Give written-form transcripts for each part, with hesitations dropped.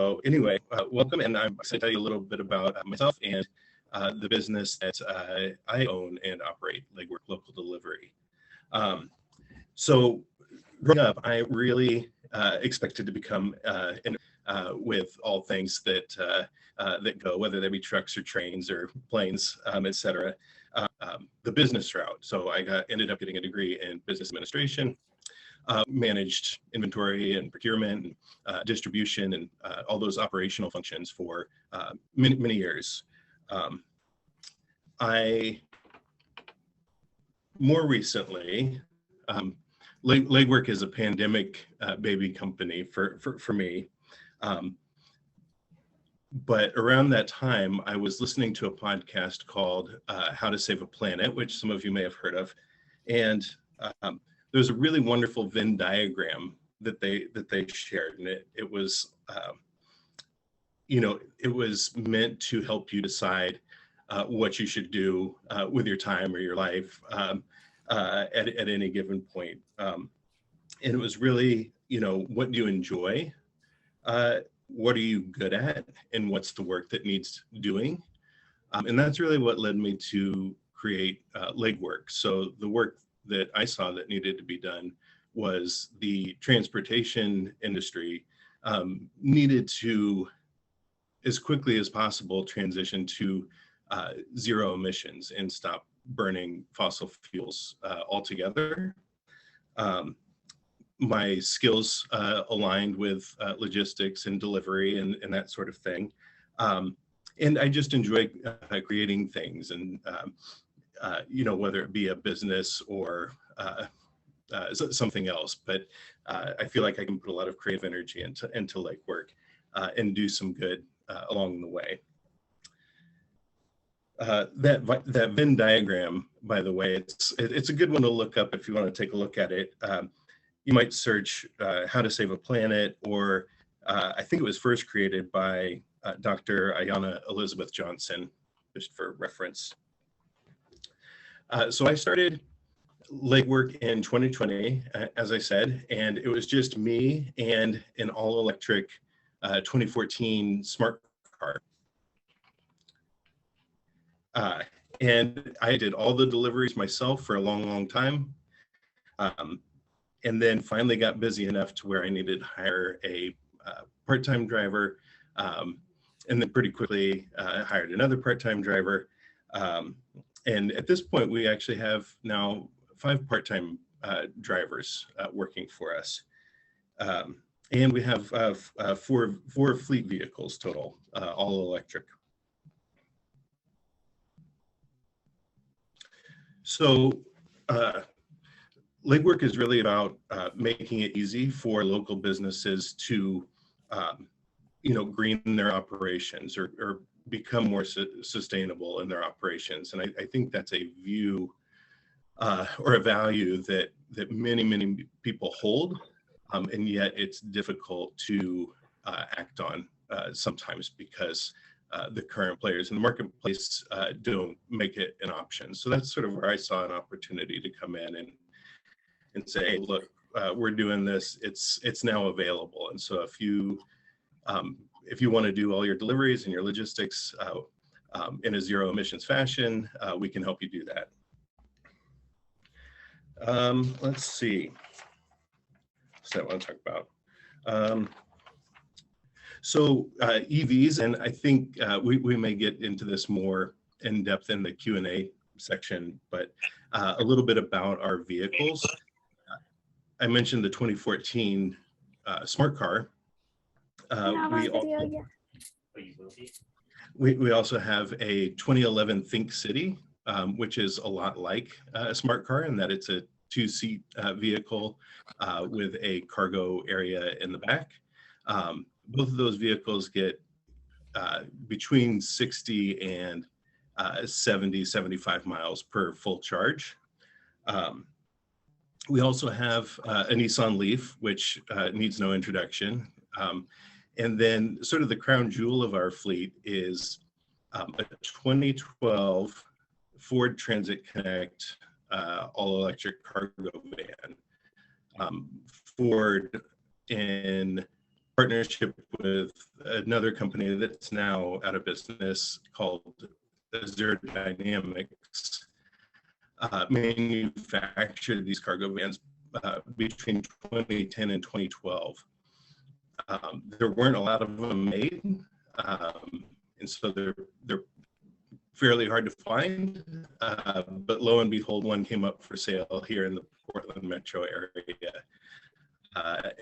So anyway, welcome, and I'm going to tell you a little bit about myself and the business that I own and operate, Legwork Local Delivery. So growing up, I really expected to become with all things that go, whether they be trucks or trains or planes, etc. The business route. So I ended up getting a degree in business administration. Managed inventory and procurement, distribution, and all those operational functions for many years. I more recently, Legwork is a pandemic baby company for me. But around that time, I was listening to a podcast called How to Save a Planet, which some of you may have heard of, and there's a really wonderful Venn diagram that they shared, and it was it was meant to help you decide what you should do with your time or your life at any given point. And it was really, what do you enjoy? What are you good at? And what's the work that needs doing? And that's really what led me to create Legwork. So the work that I saw that needed to be done was the transportation industry needed to, as quickly as possible, transition to zero emissions and stop burning fossil fuels altogether. My skills aligned with logistics and delivery and that sort of thing. And I just enjoy creating things, and whether it be a business or something else. But I feel like I can put a lot of creative energy into Legwork and do some good along the way. That Venn diagram, by the way, it's a good one to look up if you want to take a look at it. You might search How to Save a Planet, or I think it was first created by Dr. Ayanna Elizabeth Johnson, just for reference. So I started Legwork in 2020, as I said, and it was just me and an all-electric 2014 smart car. And I did all the deliveries myself for a long time. And then finally got busy enough to where I needed to hire a part-time driver. And then pretty quickly hired another part-time driver. And at this point, we actually have now 5 part-time drivers working for us. And we have 4 fleet vehicles total, all electric. So Legwork is really about making it easy for local businesses to, green their operations or become more sustainable in their operations. And I think that's a view or a value that many people hold, and yet it's difficult to act on sometimes because the current players in the marketplace don't make it an option. So that's sort of where I saw an opportunity to come in and say, hey, look, we're doing this. It's now available. And so if you want to do all your deliveries and your logistics in a zero emissions fashion, we can help you do that. Let's see. What's that I want to talk about? So EVs, and I think we may get into this more in depth in the Q&A section, but a little bit about our vehicles. I mentioned the 2014 smart car. We also have a 2011 Think City, which is a lot like a smart car in that it's a 2-seat vehicle with a cargo area in the back. Both of those vehicles get between 60 and 75 miles per full charge. We also have a Nissan Leaf, which needs no introduction. And then sort of the crown jewel of our fleet is a 2012 Ford Transit Connect all-electric cargo van. Ford in partnership with another company that's now out of business called Zero Dynamics, manufactured these cargo vans between 2010 and 2012. There weren't a lot of them made, and so they're fairly hard to find, but lo and behold, one came up for sale here in the Portland metro area,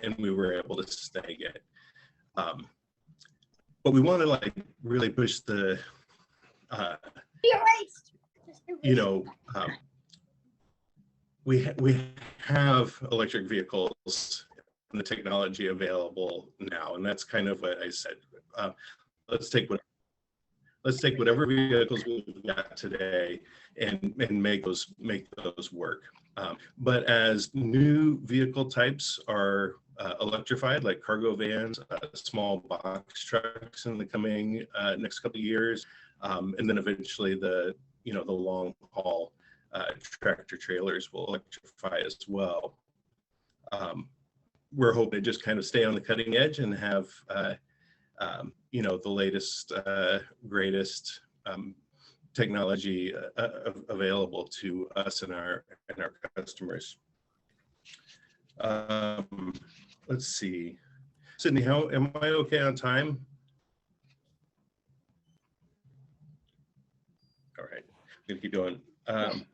and we were able to snag it. But we want to like really push the, you know, we have electric vehicles and the technology available now, and that's kind of what I said. Let's take whatever vehicles we've got today and make those work. But as new vehicle types are electrified, like cargo vans, small box trucks in the coming next couple of years, and then eventually the long haul tractor trailers will electrify as well. We're hoping to just kind of stay on the cutting edge and have the latest, greatest technology available to us and our customers. Let's see, Sydney, how am I okay on time? All right, I'm gonna keep going.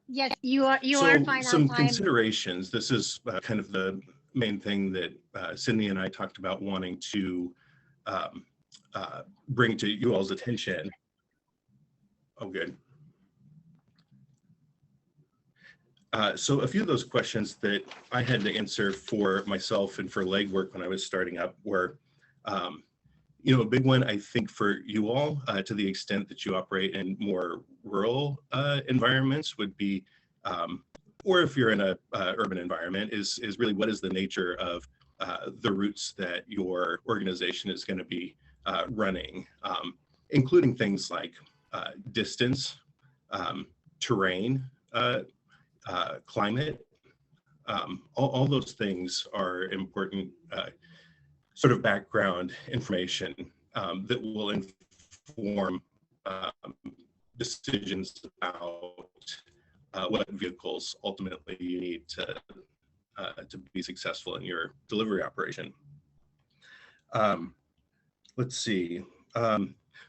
Yes, you are fine on some time. Considerations. This is kind of the main thing that Sydney and I talked about wanting to bring to you all's attention. Oh, good. So a few of those questions that I had to answer for myself and for legwork when I was starting up were, a big one, I think, for you all, to the extent that you operate in more rural environments would be, or if you're in a urban environment, is really what is the nature of the routes that your organization is going to be running, including things like distance, terrain, climate. All those things are important sort of background information that will inform decisions about what vehicles ultimately you need to be successful in your delivery operation. Let's see,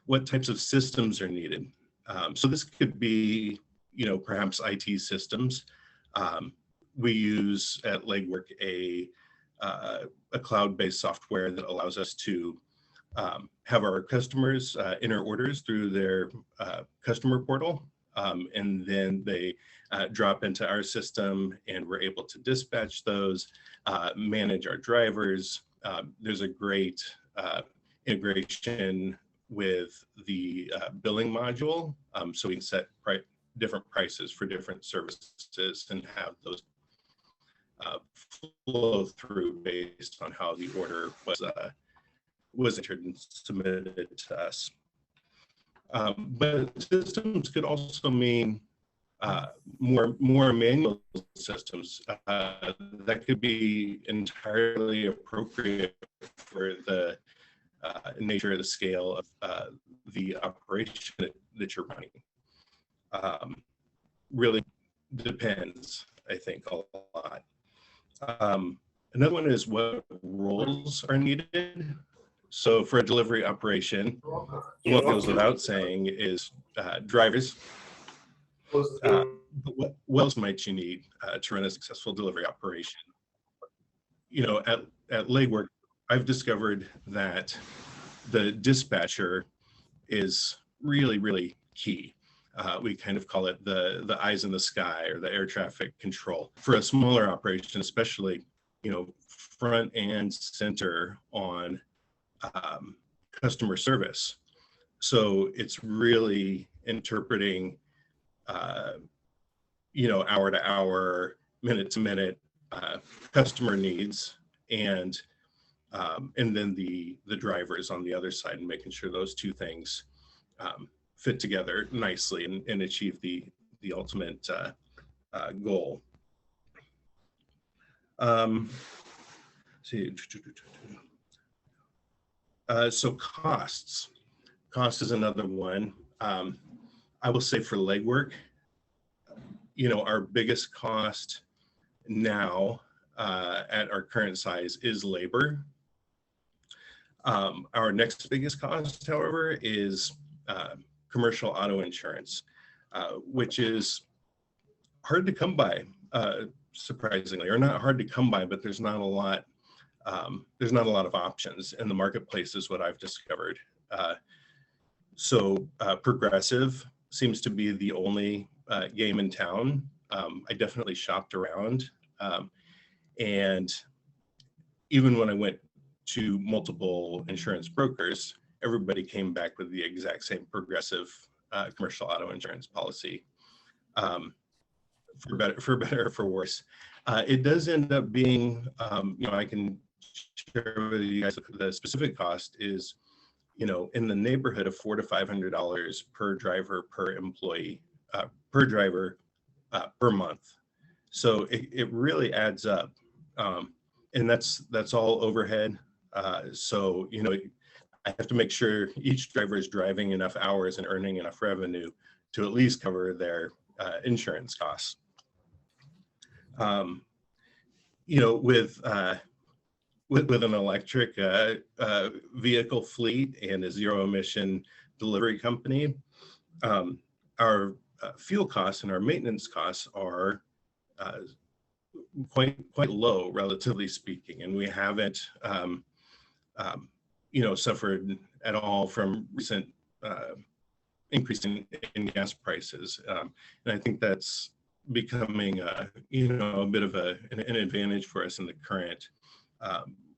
what types of systems are needed. So this could be, perhaps IT systems. We use at Legwork a cloud-based software that allows us to have our customers enter orders through their customer portal, and then they drop into our system, and we're able to dispatch those, manage our drivers. There's a great integration with the billing module, so we can set different prices for different services and have those flow through based on how the order was entered and submitted to us. But systems could also mean more manual systems that could be entirely appropriate for the nature of the scale of the operation that you're running. Really depends, I think, a lot. Another one is what roles are needed. So for a delivery operation, what goes without saying is drivers. What else might you need to run a successful delivery operation? At Legwork, I've discovered that the dispatcher is really, really key. We kind of call it the eyes in the sky, or the air traffic control. For a smaller operation, especially, front and center on customer service. So it's really interpreting, hour to hour, minute to minute customer needs, and then the drivers on the other side, and making sure those two things fit together nicely and achieve the ultimate goal. See, So costs. Cost is another one. I will say for legwork, our biggest cost now at our current size is labor. Our next biggest cost, however, is commercial auto insurance, which is hard to come by, surprisingly, or not hard to come by, but there's not a lot. There's not a lot of options in the marketplace, is what I've discovered. So Progressive seems to be the only game in town. I definitely shopped around, and even when I went to multiple insurance brokers, everybody came back with the exact same Progressive commercial auto insurance policy. For better or for worse, it does end up being, I can share with you guys the specific cost is, in the neighborhood of $400 to $500 per driver per employee per driver per month. So it really adds up, and that's all overhead. So I have to make sure each driver is driving enough hours and earning enough revenue to at least cover their insurance costs. With an electric vehicle fleet and a zero emission delivery company, our fuel costs and our maintenance costs are quite low, relatively speaking, and we haven't suffered at all from recent increase in gas prices, and I think that's becoming a bit of an advantage for us in the current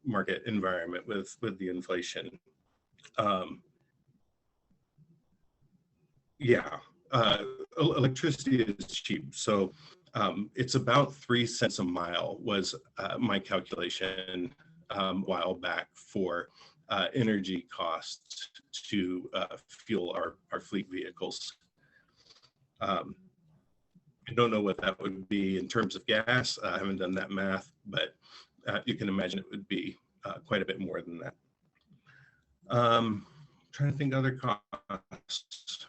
market environment with the inflation. Electricity is cheap, so it's about 3 cents a mile was my calculation a while back for energy costs to fuel our fleet vehicles. I don't know what that would be in terms of gas. I haven't done that math, but you can imagine it would be quite a bit more than that. Trying to think other costs.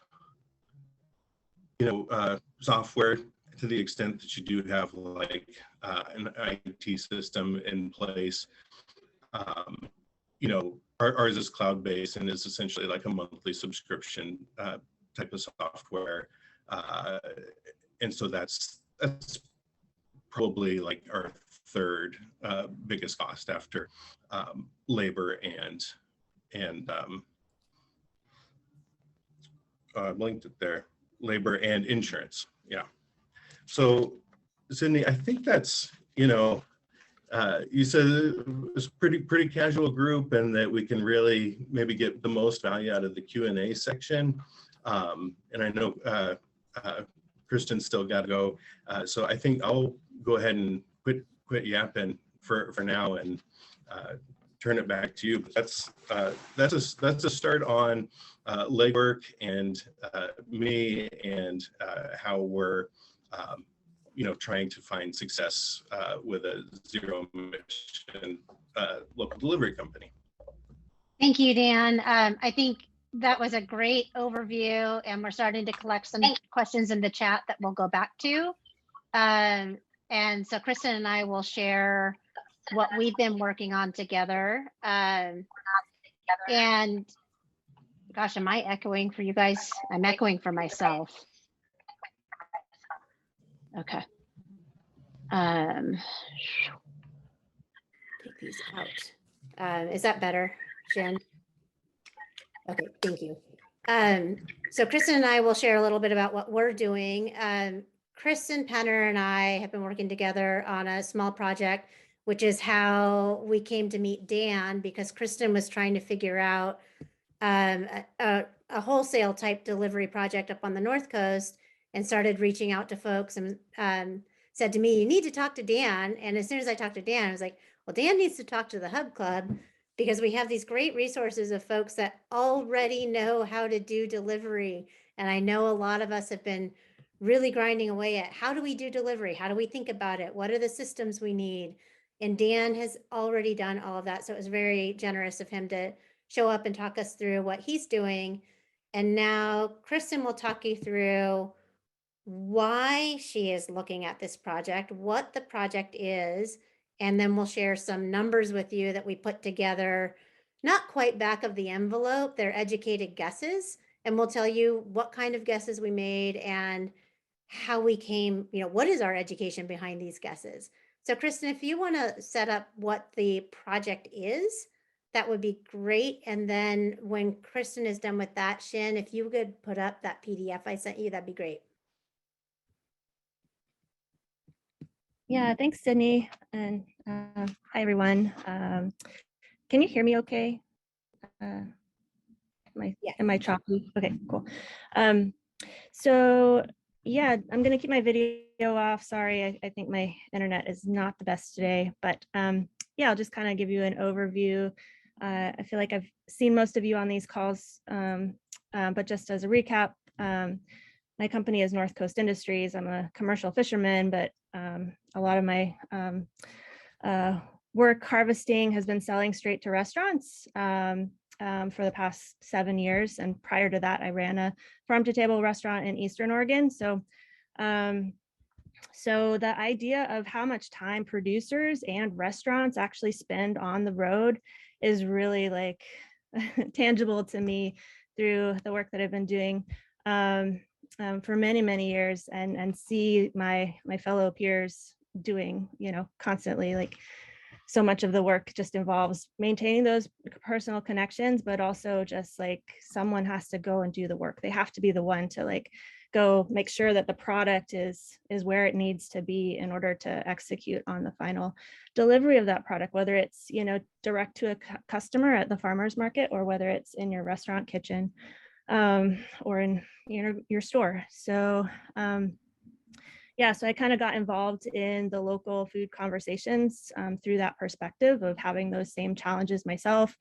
Software, to the extent that you do have like an IT system in place. Ours is cloud-based and is essentially like a monthly subscription type of software. And so that's probably like our third biggest cost after labor and I linked it there, labor and insurance. Yeah. So Sydney, I think that's, you said it was a pretty casual group and that we can really maybe get the most value out of the Q&A section. And I know Kristen's still got to go. So I think I'll go ahead and quit yapping for now and turn it back to you. But that's a start on legwork and me and how we're trying to find success with a zero emission local delivery company. Thank you, Dan. I think that was a great overview, and we're starting to collect some questions in the chat that we'll go back to. And so Kristen and I will share what we've been working on together. And gosh, am I echoing for you guys? I'm echoing for myself. Okay. Take these out. Is that better, Jen? Okay, thank you. So Kristen and I will share a little bit about what we're doing. Kristen Penner and I have been working together on a small project, which is how we came to meet Dan, because Kristen was trying to figure out a wholesale type delivery project up on the North Coast, and started reaching out to folks and said to me, you need to talk to Dan. And as soon as I talked to Dan, I was like, well, Dan needs to talk to the Hub Club, because we have these great resources of folks that already know how to do delivery. And I know a lot of us have been really grinding away at how do we do delivery? How do we think about it? What are the systems we need? And Dan has already done all of that. So it was very generous of him to show up and talk us through what he's doing. And now Kristen will talk you through why she is looking at this project, what the project is, and then we'll share some numbers with you that we put together, not quite back of the envelope, they're educated guesses, and we'll tell you what kind of guesses we made and how we came, what is our education behind these guesses. So Kristen, if you want to set up what the project is, that would be great. And then when Kristen is done with that, Shin, if you could put up that PDF I sent you, that'd be great. Yeah, thanks, Sydney. And hi, everyone. Can you hear me okay? Am I choppy? Okay, cool. So yeah, I'm going to keep my video off. Sorry, I think my internet is not the best today, but yeah, I'll just kind of give you an overview. I feel like I've seen most of you on these calls, but just as a recap, my company is North Coast Industries. I'm a commercial fisherman, but a lot of my work harvesting has been selling straight to restaurants for the past 7 years. And prior to that, I ran a farm to table restaurant in Eastern Oregon. So the idea of how much time producers and restaurants actually spend on the road is really like tangible to me through the work that I've been doing for many, many years, and see my fellow peers doing, constantly. Like, so much of the work just involves maintaining those personal connections, but also just like someone has to go and do the work. They have to be the one to like go make sure that the product is where it needs to be in order to execute on the final delivery of that product, whether it's, direct to a customer at the farmer's market, or whether it's in your restaurant kitchen or in your store. So yeah, so I kind of got involved in the local food conversations through that perspective of having those same challenges myself,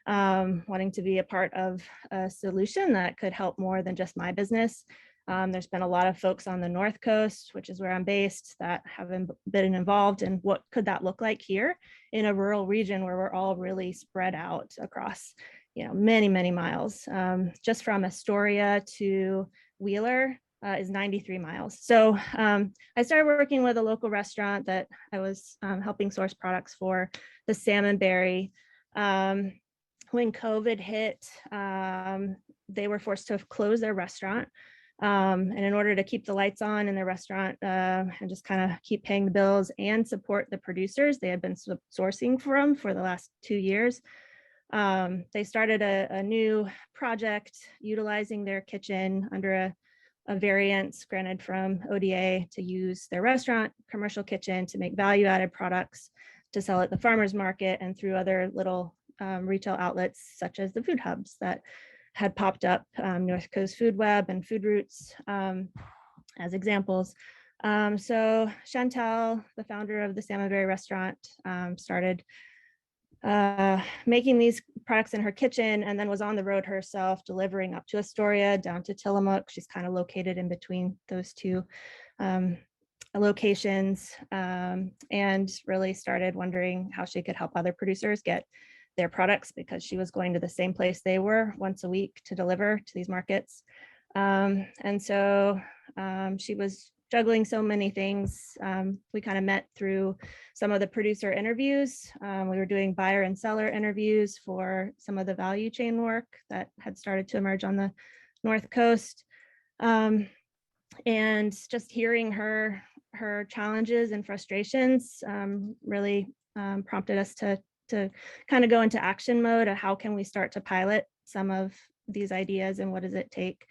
wanting to be a part of a solution that could help more than just my business. There's been a lot of folks on the North Coast, which is where I'm based, that have been involved in what could that look like here in a rural region where we're all really spread out across, many, many miles. Just from Astoria to Wheeler is 93 miles. So I started working with a local restaurant that I was helping source products for, the Salmon Berry. When COVID hit, they were forced to close their restaurant. And in order to keep the lights on in their restaurant and just kind of keep paying the bills and support the producers they had been sourcing from for the last 2 years, they started a new project utilizing their kitchen under a variance granted from ODA to use their restaurant commercial kitchen to make value-added products to sell at the farmers market and through other little retail outlets such as the food hubs that had popped up, North Coast Food Web and Food Roots as examples. So Chantel, the founder of the Salmon Berry restaurant, started making these products in her kitchen, and then was on the road herself, delivering up to Astoria, down to Tillamook. She's kind of located in between those two locations, and really started wondering how she could help other producers get their products, because she was going to the same place they were once a week to deliver to these markets. And so she was juggling so many things. We kind of met through some of the producer interviews. We were doing buyer and seller interviews for some of the value chain work that had started to emerge on the North Coast. And just hearing her challenges and frustrations really prompted us to kind of go into action mode of how can we start to pilot some of these ideas and what does it take.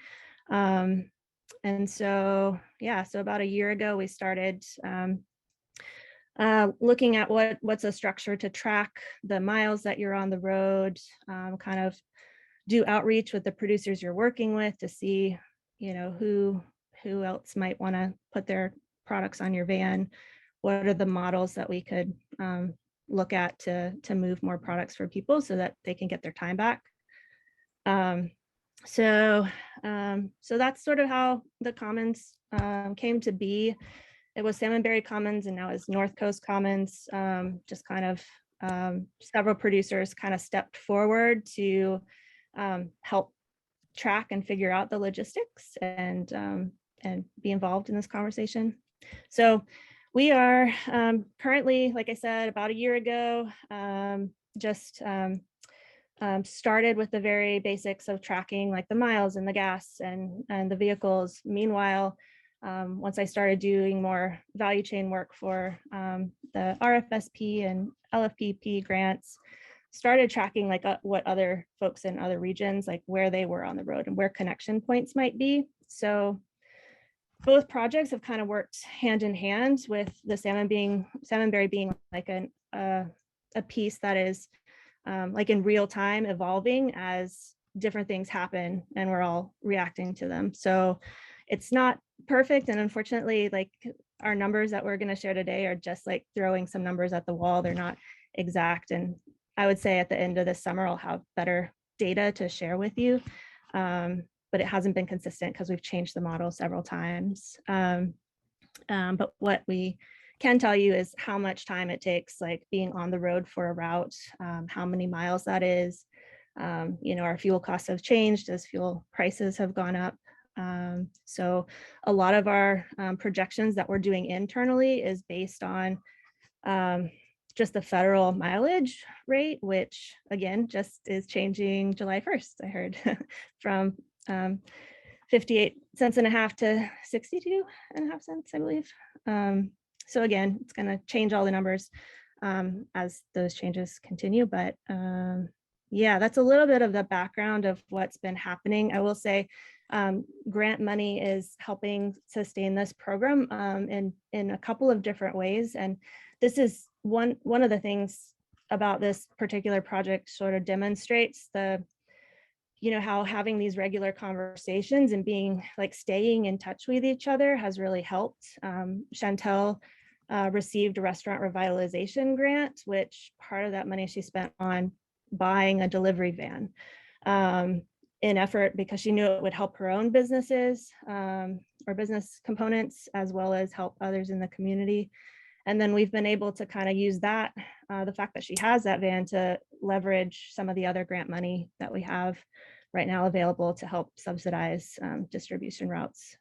And so, yeah, so about a year ago, we started looking at what's a structure to track the miles that you're on the road, kind of do outreach with the producers you're working with to see, who else might want to put their products on your van. What are the models that we could look at to move more products for people so that they can get their time back. So that's sort of how the Commons came to be. It was Salmon Berry Commons and now is North Coast Commons, just kind of several producers kind of stepped forward to help track and figure out the logistics and be involved in this conversation. So we are currently, like I said, about a year ago, just started with the very basics of tracking, like the miles and the gas and the vehicles. Meanwhile, once I started doing more value chain work for the RFSP and LFPP grants, started tracking like what other folks in other regions, like where they were on the road and where connection points might be. So both projects have kind of worked hand in hand, with the Salmonberry being like a piece that is like in real time evolving as different things happen and we're all reacting to them. So it's not perfect. And unfortunately, like our numbers that we're going to share today are just like throwing some numbers at the wall. They're not exact. And I would say at the end of this summer, I'll have better data to share with you. But it hasn't been consistent because we've changed the model several times. But what we can tell you is how much time it takes, like being on the road for a route, how many miles that is. Our fuel costs have changed as fuel prices have gone up. So a lot of our projections that we're doing internally is based on just the federal mileage rate, which again, just is changing July 1st, I heard, from 58 cents and a half to 62 and a half cents, I believe. So again, it's going to change all the numbers as those changes continue. But yeah, that's a little bit of the background of what's been happening. I will say grant money is helping sustain this program in a couple of different ways. And this is one of the things about this particular project sort of demonstrates the, how having these regular conversations and being like staying in touch with each other has really helped. Chantel received a restaurant revitalization grant, which part of that money she spent on buying a delivery van in effort because she knew it would help her own businesses or business components, as well as help others in the community. And then we've been able to kind of use that, the fact that she has that van, to leverage some of the other grant money that we have right now available to help subsidize distribution routes.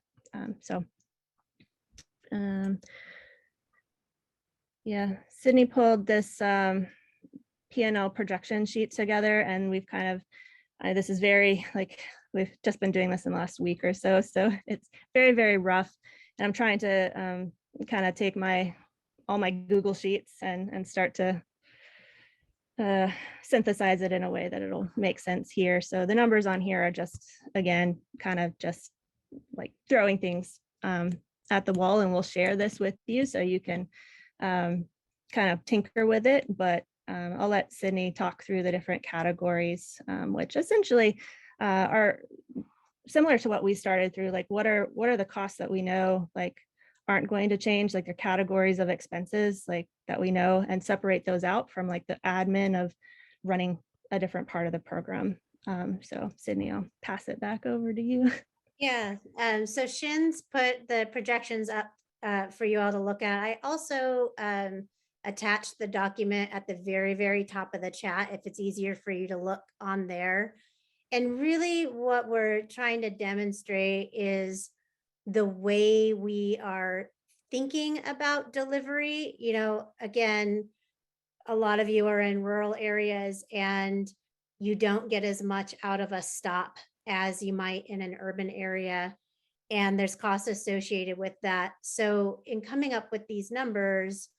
Yeah, Sydney pulled this P&L projection sheet together, and we've kind of, this is very, like, we've just been doing this in the last week or so, so it's very, very rough. And I'm trying to kind of take all my Google Sheets and start to synthesize it in a way that it'll make sense here. So the numbers on here are just, again, kind of just like throwing things at the wall, and we'll share this with you so you can kind of tinker with it. But I'll let Sydney talk through the different categories, which essentially are similar to what we started through. Like, what are the costs that we know like aren't going to change, like the categories of expenses like that we know, and separate those out from like the admin of running a different part of the program. So Sydney, I'll pass it back over to you. Yeah, so Shin's put the projections up for you all to look at. I also attached the document at the very, very top of the chat if it's easier for you to look on there. And really what we're trying to demonstrate is the way we are thinking about delivery. Again, a lot of you are in rural areas and you don't get as much out of a stop as you might in an urban area. And there's costs associated with that. So in coming up with these numbers,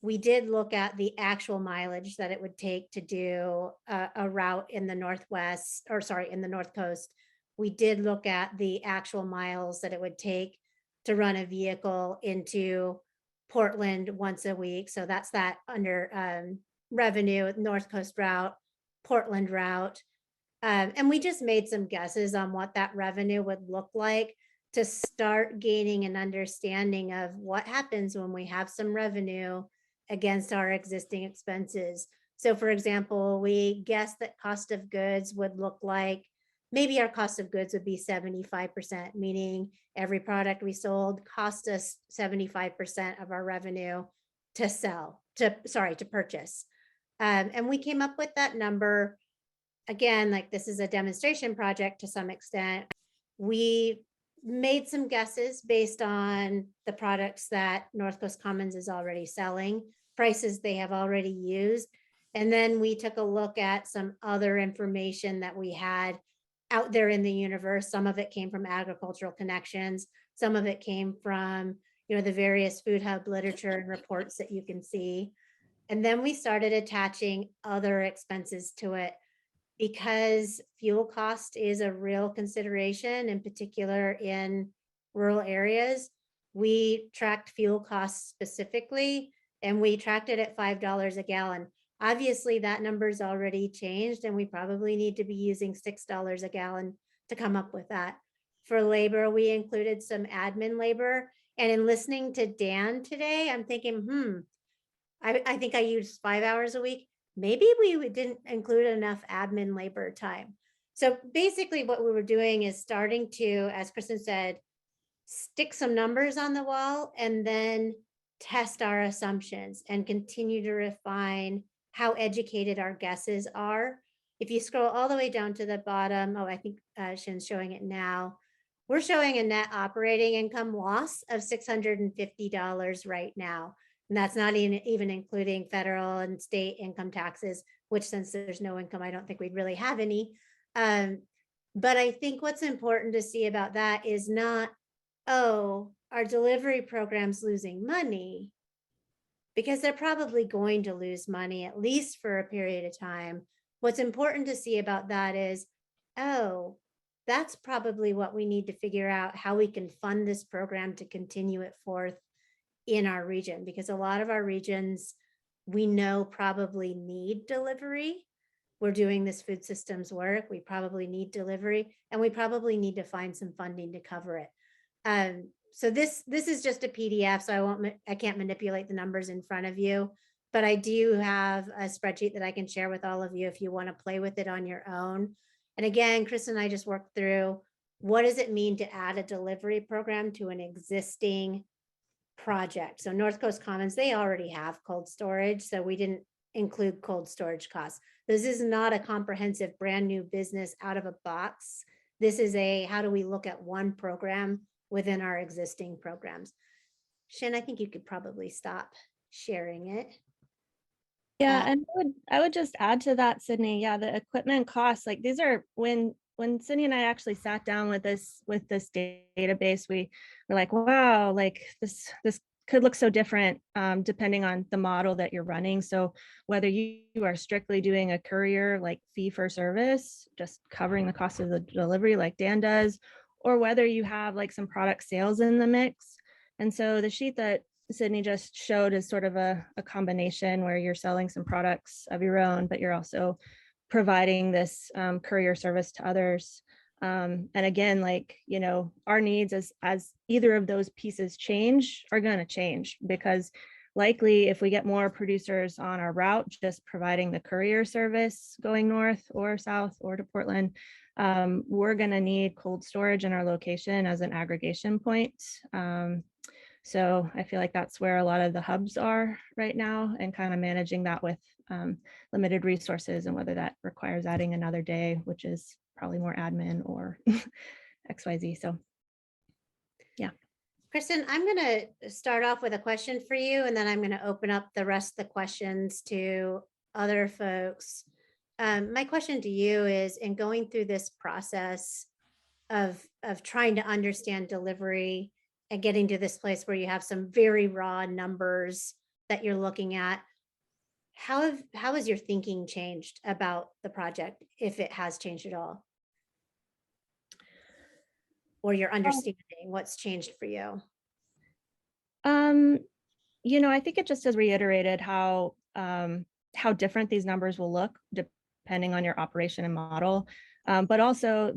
we did look at the actual mileage that it would take to do a route in the Northwest, or sorry, in the North Coast. We did look at the actual miles that it would take to run a vehicle into Portland once a week. So that's that under revenue, North Coast route, Portland route. And we just made some guesses on what that revenue would look like to start gaining an understanding of what happens when we have some revenue against our existing expenses. So for example, we guessed that cost of goods would look like, maybe our cost of goods would be 75%, meaning every product we sold cost us 75% of our revenue to purchase. And we came up with that number. Again, like this is a demonstration project to some extent. We made some guesses based on the products that North Coast Commons is already selling, prices they have already used. And then we took a look at some other information that we had out there in the universe. Some of it came from Agricultural Connections. Some of it came from, you know, the various food hub literature and reports that you can see. And then we started attaching other expenses to it because fuel cost is a real consideration, in particular in rural areas. We tracked fuel costs specifically, and we tracked it at $5 a gallon. Obviously, that number's already changed, and we probably need to be using $6 a gallon to come up with that. For labor, we included some admin labor. And in listening to Dan today, I'm thinking, I think I used 5 hours a week. Maybe we didn't include enough admin labor time. So basically what we were doing is starting to, as Kristen said, stick some numbers on the wall and then test our assumptions and continue to refine how educated our guesses are. If you scroll all the way down to the bottom, I think Shin's showing it now. We're showing a net operating income loss of $650 right now. And that's not even including federal and state income taxes, which since there's no income, I don't think we'd really have any. But I think what's important to see about that is not, oh, our delivery program's losing money, because they're probably going to lose money, at least for a period of time. What's important to see about that is, oh, that's probably what we need to figure out, how we can fund this program to continue it forth in our region, because a lot of our regions we know probably need delivery. We're doing this food systems work. We probably need delivery, and we probably need to find some funding to cover it. So this is just a PDF, so I can't manipulate the numbers in front of you, but I do have a spreadsheet that I can share with all of you if you want to play with it on your own. And again, Chris and I just worked through, what does it mean to add a delivery program to an existing project? So North Coast Commons, they already have cold storage, so we didn't include cold storage costs. This is not a comprehensive brand new business out of a box. This is a, how do we look at one program within our existing programs? Shin, I think you could probably stop sharing it. Yeah, and I would just add to that, Sydney. Yeah, the equipment costs, like these are when Sydney and I actually sat down with this database, we were like, wow, like this could look so different depending on the model that you're running. So whether you are strictly doing a courier like fee for service, just covering the cost of the delivery like Dan does, or whether you have like some product sales in the mix. And so the sheet that Sydney just showed is sort of a combination where you're selling some products of your own, but you're also providing this courier service to others. And again, like, you know, our needs as either of those pieces change are going to change, because likely if we get more producers on our route, just providing the courier service going north or south or to Portland, we're going to need cold storage in our location as an aggregation point. So I feel like that's where a lot of the hubs are right now, and kind of managing that with limited resources, and whether that requires adding another day, which is probably more admin or XYZ. So yeah. Kristen, I'm going to start off with a question for you, and then I'm going to open up the rest of the questions to other folks. My question to you is, in going through this process of trying to understand delivery and getting to this place where you have some very raw numbers that you're looking at, how has your thinking changed about the project, if it has changed at all? Or your understanding, what's changed for you? You know, I think it just has reiterated how different these numbers will look depending on your operation and model. But also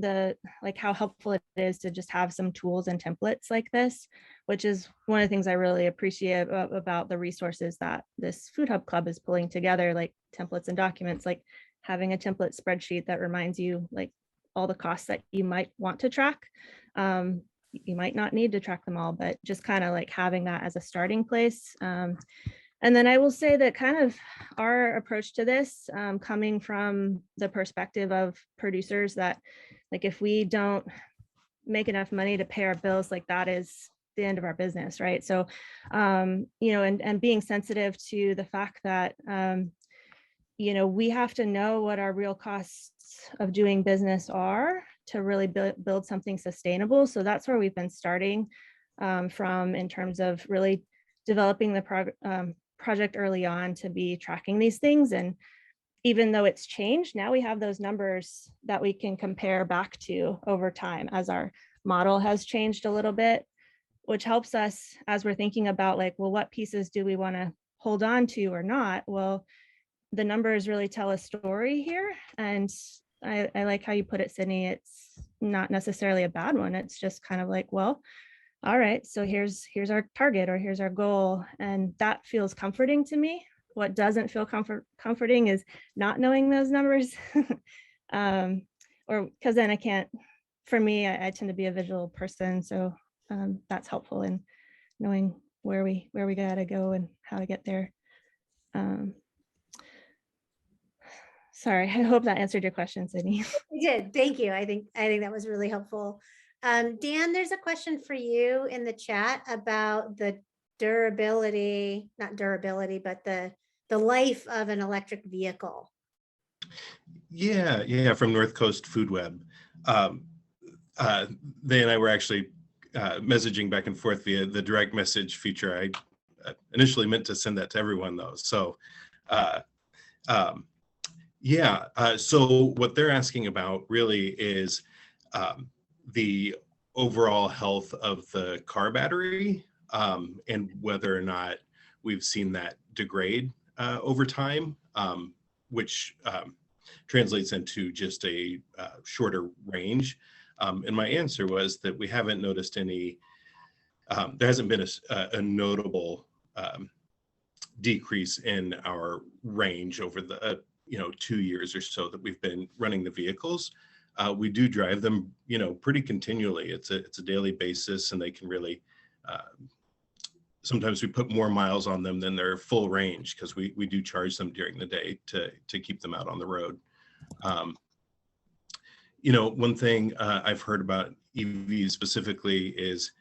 how helpful it is to just have some tools and templates like this, which is one of the things I really appreciate about the resources that this Food Hub Club is pulling together, like templates and documents, like having a template spreadsheet that reminds you like all the costs that you might want to track. You might not need to track them all, but just kind of like having that as a starting place. And then I will say that kind of our approach to this, coming from the perspective of producers, that like if we don't make enough money to pay our bills, like that is the end of our business, right? So, you know, and being sensitive to the fact that, you know, we have to know what our real costs of doing business are to really build something sustainable. So that's where we've been starting from, in terms of really developing the project early on to be tracking these things. And even though it's changed, now we have those numbers that we can compare back to over time as our model has changed a little bit, which helps us as we're thinking about like, well, what pieces do we want to hold on to or not? Well, the numbers really tell a story here. And I like how you put it, Sydney. It's not necessarily a bad one. It's just kind of like, well, all right, so here's our target, or here's our goal. And that feels comforting to me. What doesn't feel comforting is not knowing those numbers. Or because then I can't, for me, I tend to be a visual person. So that's helpful in knowing where we gotta go and how to get there. Sorry, I hope that answered your question, Sydney. You did. Thank you. I think that was really helpful. Dan, there's a question for you in the chat about the durability, not durability, but the life of an electric vehicle. Yeah, from North Coast Food Web. They and I were actually messaging back and forth via the direct message feature. I initially meant to send that to everyone though. So so what they're asking about really is the overall health of the car battery and whether or not we've seen that degrade over time, which translates into just a shorter range. And my answer was that we haven't noticed any, there hasn't been a notable decrease in our range over the 2 years or so that we've been running the vehicles. We do drive them, pretty continually. It's a daily basis, and they can really, sometimes we put more miles on them than their full range because we do charge them during the day to keep them out on the road. One thing I've heard about EVs specifically is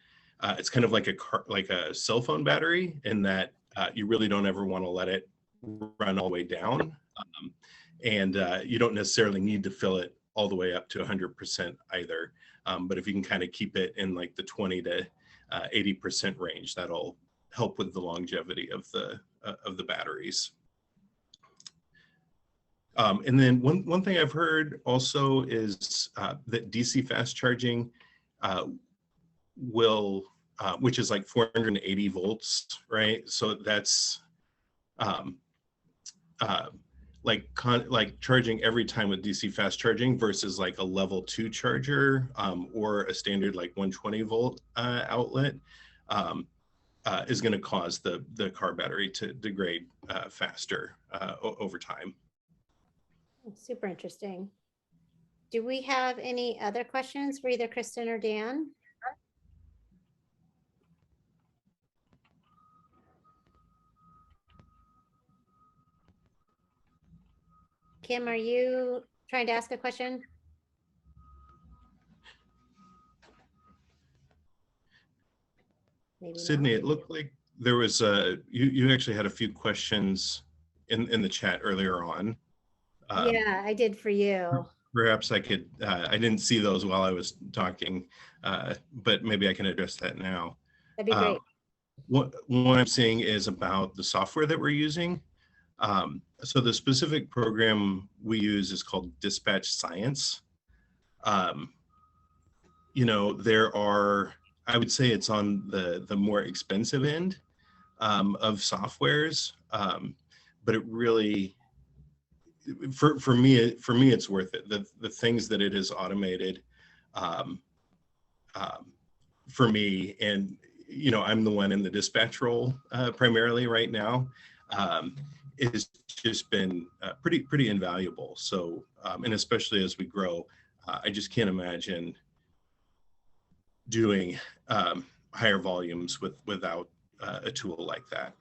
it's kind of like a cell phone battery, in that you really don't ever want to let it run all the way down. And you don't necessarily need to fill it all the way up to 100% either. But if you can kind of keep it in like the 20 to 80% range, that'll help with the longevity of the batteries. And then one thing I've heard also is that DC fast charging will, which is like 480 volts, right? So that's like charging every time with DC fast charging versus like a level 2 charger or a standard like 120 volt outlet is going to cause the car battery to degrade faster over time. Super interesting. Do we have any other questions for either Kristen or Dan? Kim, are you trying to ask a question? Maybe Sydney, not. it looked like there was you actually had a few questions in the chat earlier on. Yeah, I did for you. Perhaps I could, I didn't see those while I was talking, but maybe I can address that now. That'd be great. What I'm seeing is about the software that we're using. So the specific program we use is called Dispatch Science. There are, I would say it's on the more expensive end of softwares, but it really, for me, it's worth it. The things that it has automated for me, and I'm the one in the dispatch role primarily right now. It's just been pretty invaluable. So, and especially as we grow, I just can't imagine doing higher volumes without a tool like that.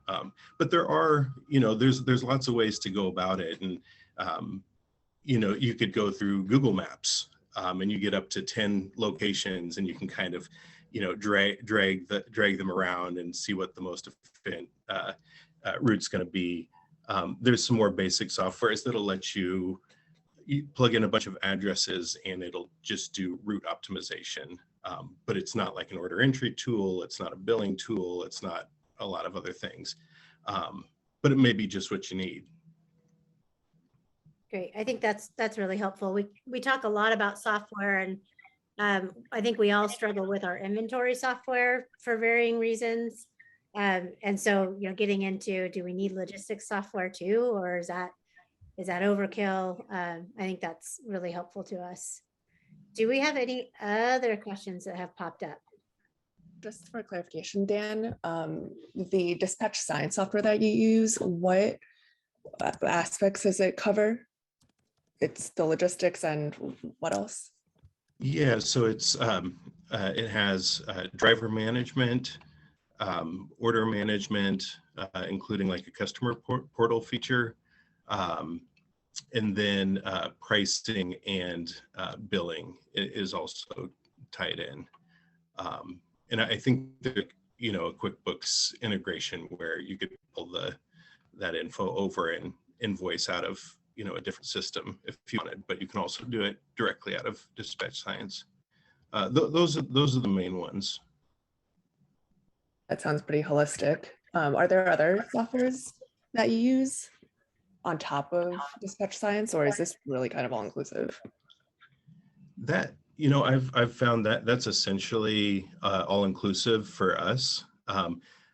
But there are, there's lots of ways to go about it. And, you could go through Google Maps and you get up to 10 locations and you can kind of, drag them around and see what the most efficient route's going to be. There's some more basic softwares that'll let you plug in a bunch of addresses and it'll just do route optimization. But it's not like an order entry tool. It's not a billing tool. It's not a lot of other things. But it may be just what you need. Great. I think that's really helpful. We talk a lot about software, and I think we all struggle with our inventory software for varying reasons. And so, getting into, do we need logistics software too, or is that overkill? I think that's really helpful to us. Do we have any other questions that have popped up? Just for clarification, Dan, the dispatch science software that you use, what aspects does it cover? It's the logistics and what else? Yeah, so it's it has driver management, order management, including like a customer portal feature, and then pricing and billing is also tied in. And I think that, a QuickBooks integration where you could pull that info over and invoice out of, a different system if you wanted, but you can also do it directly out of Dispatch Science. Those are the main ones. That sounds pretty holistic. Are there other softwares that you use on top of Dispatch Science, or is this really kind of all inclusive? That, I've found that that's essentially all inclusive for us.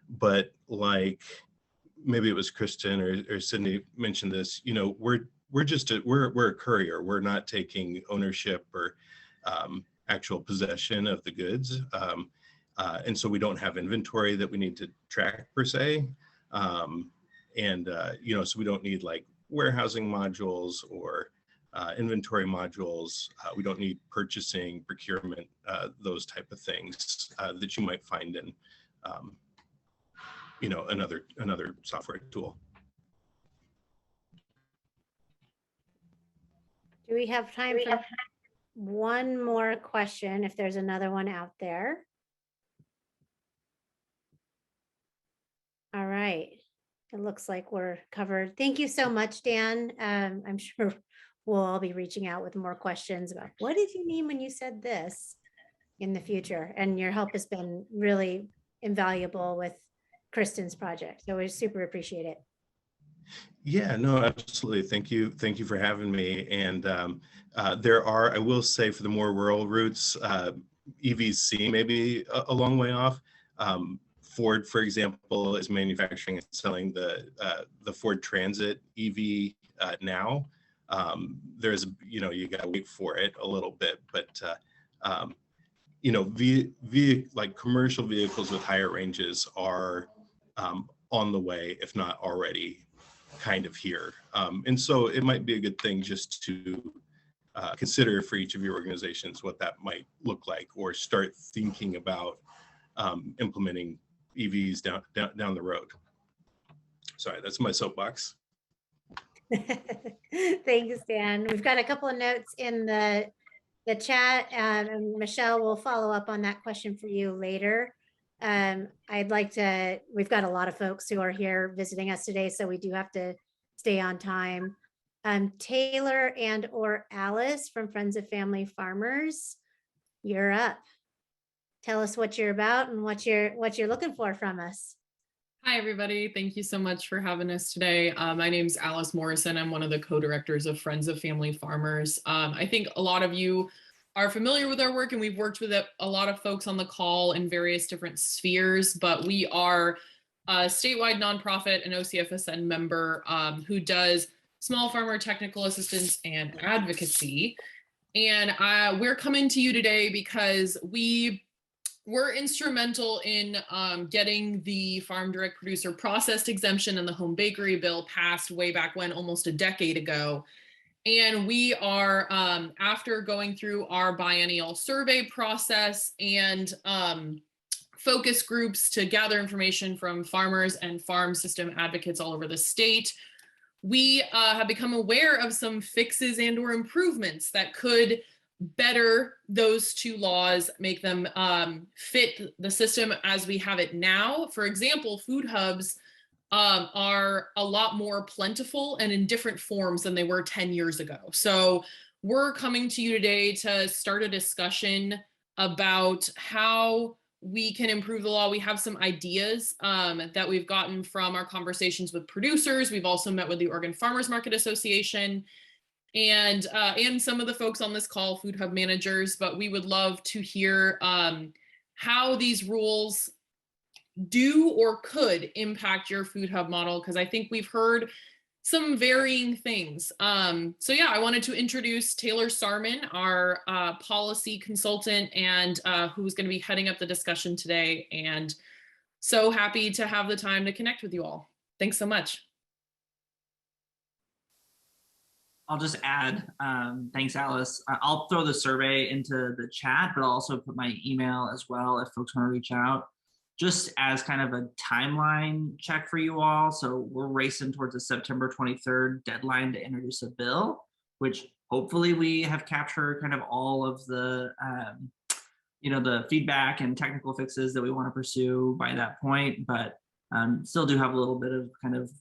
But like maybe it was Kristen or Sydney mentioned this, we're just we're a courier. We're not taking ownership or actual possession of the goods. And so we don't have inventory that we need to track per se. So we don't need like warehousing modules or inventory modules. We don't need purchasing, procurement, those type of things that you might find in, another software tool. Do we have time for one more question if there's another one out there? All right. It looks like we're covered. Thank you so much, Dan. I'm sure we'll all be reaching out with more questions about what did you mean when you said this in the future? And your help has been really invaluable with Kristen's project. So we super appreciate it. Yeah, no, absolutely. Thank you. Thank you for having me. And there are, I will say, for the more rural routes, EVC may be a long way off. Ford, for example, is manufacturing and selling the Ford Transit EV now. There's, you got to wait for it a little bit, but like commercial vehicles with higher ranges are on the way, if not already kind of here. And so it might be a good thing just to consider for each of your organizations what that might look like, or start thinking about implementing EVs down the road. Sorry, that's my soapbox. Thanks, Dan. We've got a couple of notes in the chat, and Michelle will follow up on that question for you later. We've got a lot of folks who are here visiting us today, so we do have to stay on time. Taylor and or Alice from Friends of Family Farmers, you're up. Tell us what you're about and what you're looking for from us. Hi, everybody. Thank you so much for having us today. My name's Alice Morrison. I'm one of the co-directors of Friends of Family Farmers. I think a lot of you are familiar with our work, and we've worked with a lot of folks on the call in various different spheres, but we are a statewide nonprofit and OCFSN member who does small farmer technical assistance and advocacy. And we're coming to you today because we were instrumental in getting the farm direct producer processed exemption and the home bakery bill passed way back when, almost a decade ago. And we are, after going through our biennial survey process and focus groups to gather information from farmers and farm system advocates all over the state. We have become aware of some fixes and or improvements that could better those two laws, make them fit the system as we have it now. For example, food hubs are a lot more plentiful and in different forms than they were 10 years ago. So we're coming to you today to start a discussion about how we can improve the law. We have some ideas that we've gotten from our conversations with producers. We've also met with the Oregon Farmers Market Association and some of the folks on this call, food hub managers, but we would love to hear how these rules do or could impact your food hub model, because I think we've heard some varying things. So yeah, I wanted to introduce Taylor Sarman, our policy consultant, and who's going to be heading up the discussion today. And so happy to have the time to connect with you all. Thanks so much. I'll just add, thanks, Alice. I'll throw the survey into the chat, but I'll also put my email as well if folks want to reach out, just as kind of a timeline check for you all. So we're racing towards a September 23rd deadline to introduce a bill, which hopefully we have captured kind of all of the, the feedback and technical fixes that we want to pursue by that point, but still do have a little bit of kind of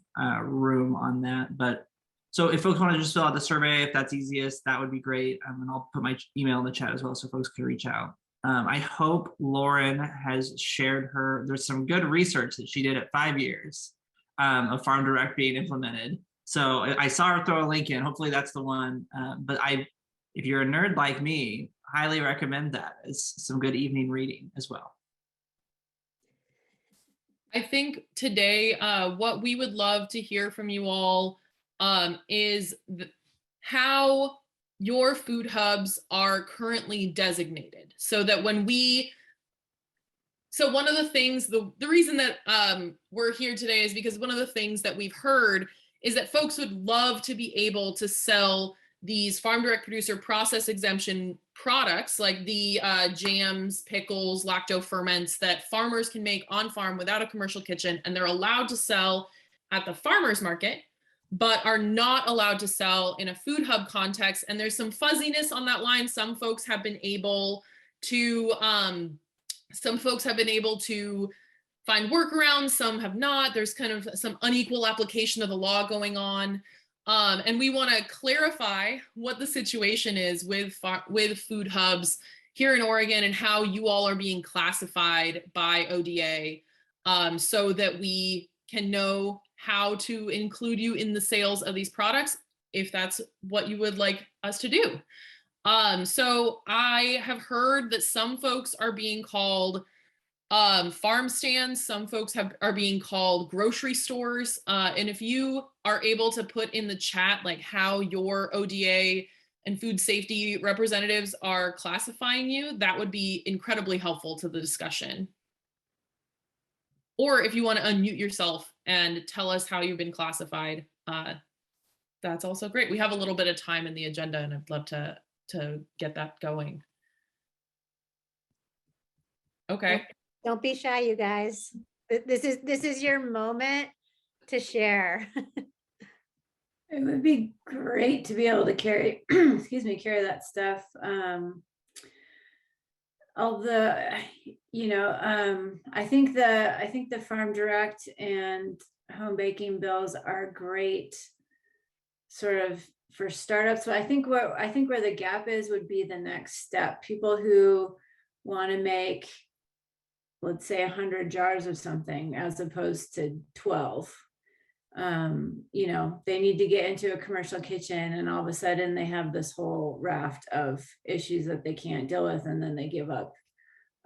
room on that. But so if folks want to just fill out the survey, if that's easiest, that would be great. And I'll put my email in the chat as well so folks can reach out. I hope Lauren has shared there's some good research that she did at 5 years of Farm Direct being implemented. So I saw her throw a link in, hopefully that's the one. But if you're a nerd like me, highly recommend that. It's some good evening reading as well. I think today, what we would love to hear from you all is how your food hubs are currently designated, so that when one of the things, the reason that we're here today is because one of the things that we've heard is that folks would love to be able to sell these farm direct producer process exemption products like the jams, pickles, lacto ferments that farmers can make on farm without a commercial kitchen, and they're allowed to sell at the farmers market, but are not allowed to sell in a food hub context. And there's some fuzziness on that line. Some folks have been able to find workarounds, some have not. There's kind of some unequal application of the law going on. And we want to clarify what the situation is with food hubs here in Oregon and how you all are being classified by ODA, so that we can know how to include you in the sales of these products, if that's what you would like us to do. So I have heard that some folks are being called farm stands, some folks are being called grocery stores. And if you are able to put in the chat like how your ODA and food safety representatives are classifying you, that would be incredibly helpful to the discussion. Or if you want to unmute yourself and tell us how you've been classified, that's also great. We have a little bit of time in the agenda and I'd love to get that going. Okay. Don't be shy, you guys. This is your moment to share. It would be great to be able to carry, carry that stuff. Although, I think the Farm Direct and home baking bills are great, sort of for startups. So I think where the gap is would be the next step. People who want to make, let's say, 100 jars of something as opposed to 12. They need to get into a commercial kitchen and all of a sudden they have this whole raft of issues that they can't deal with and then they give up.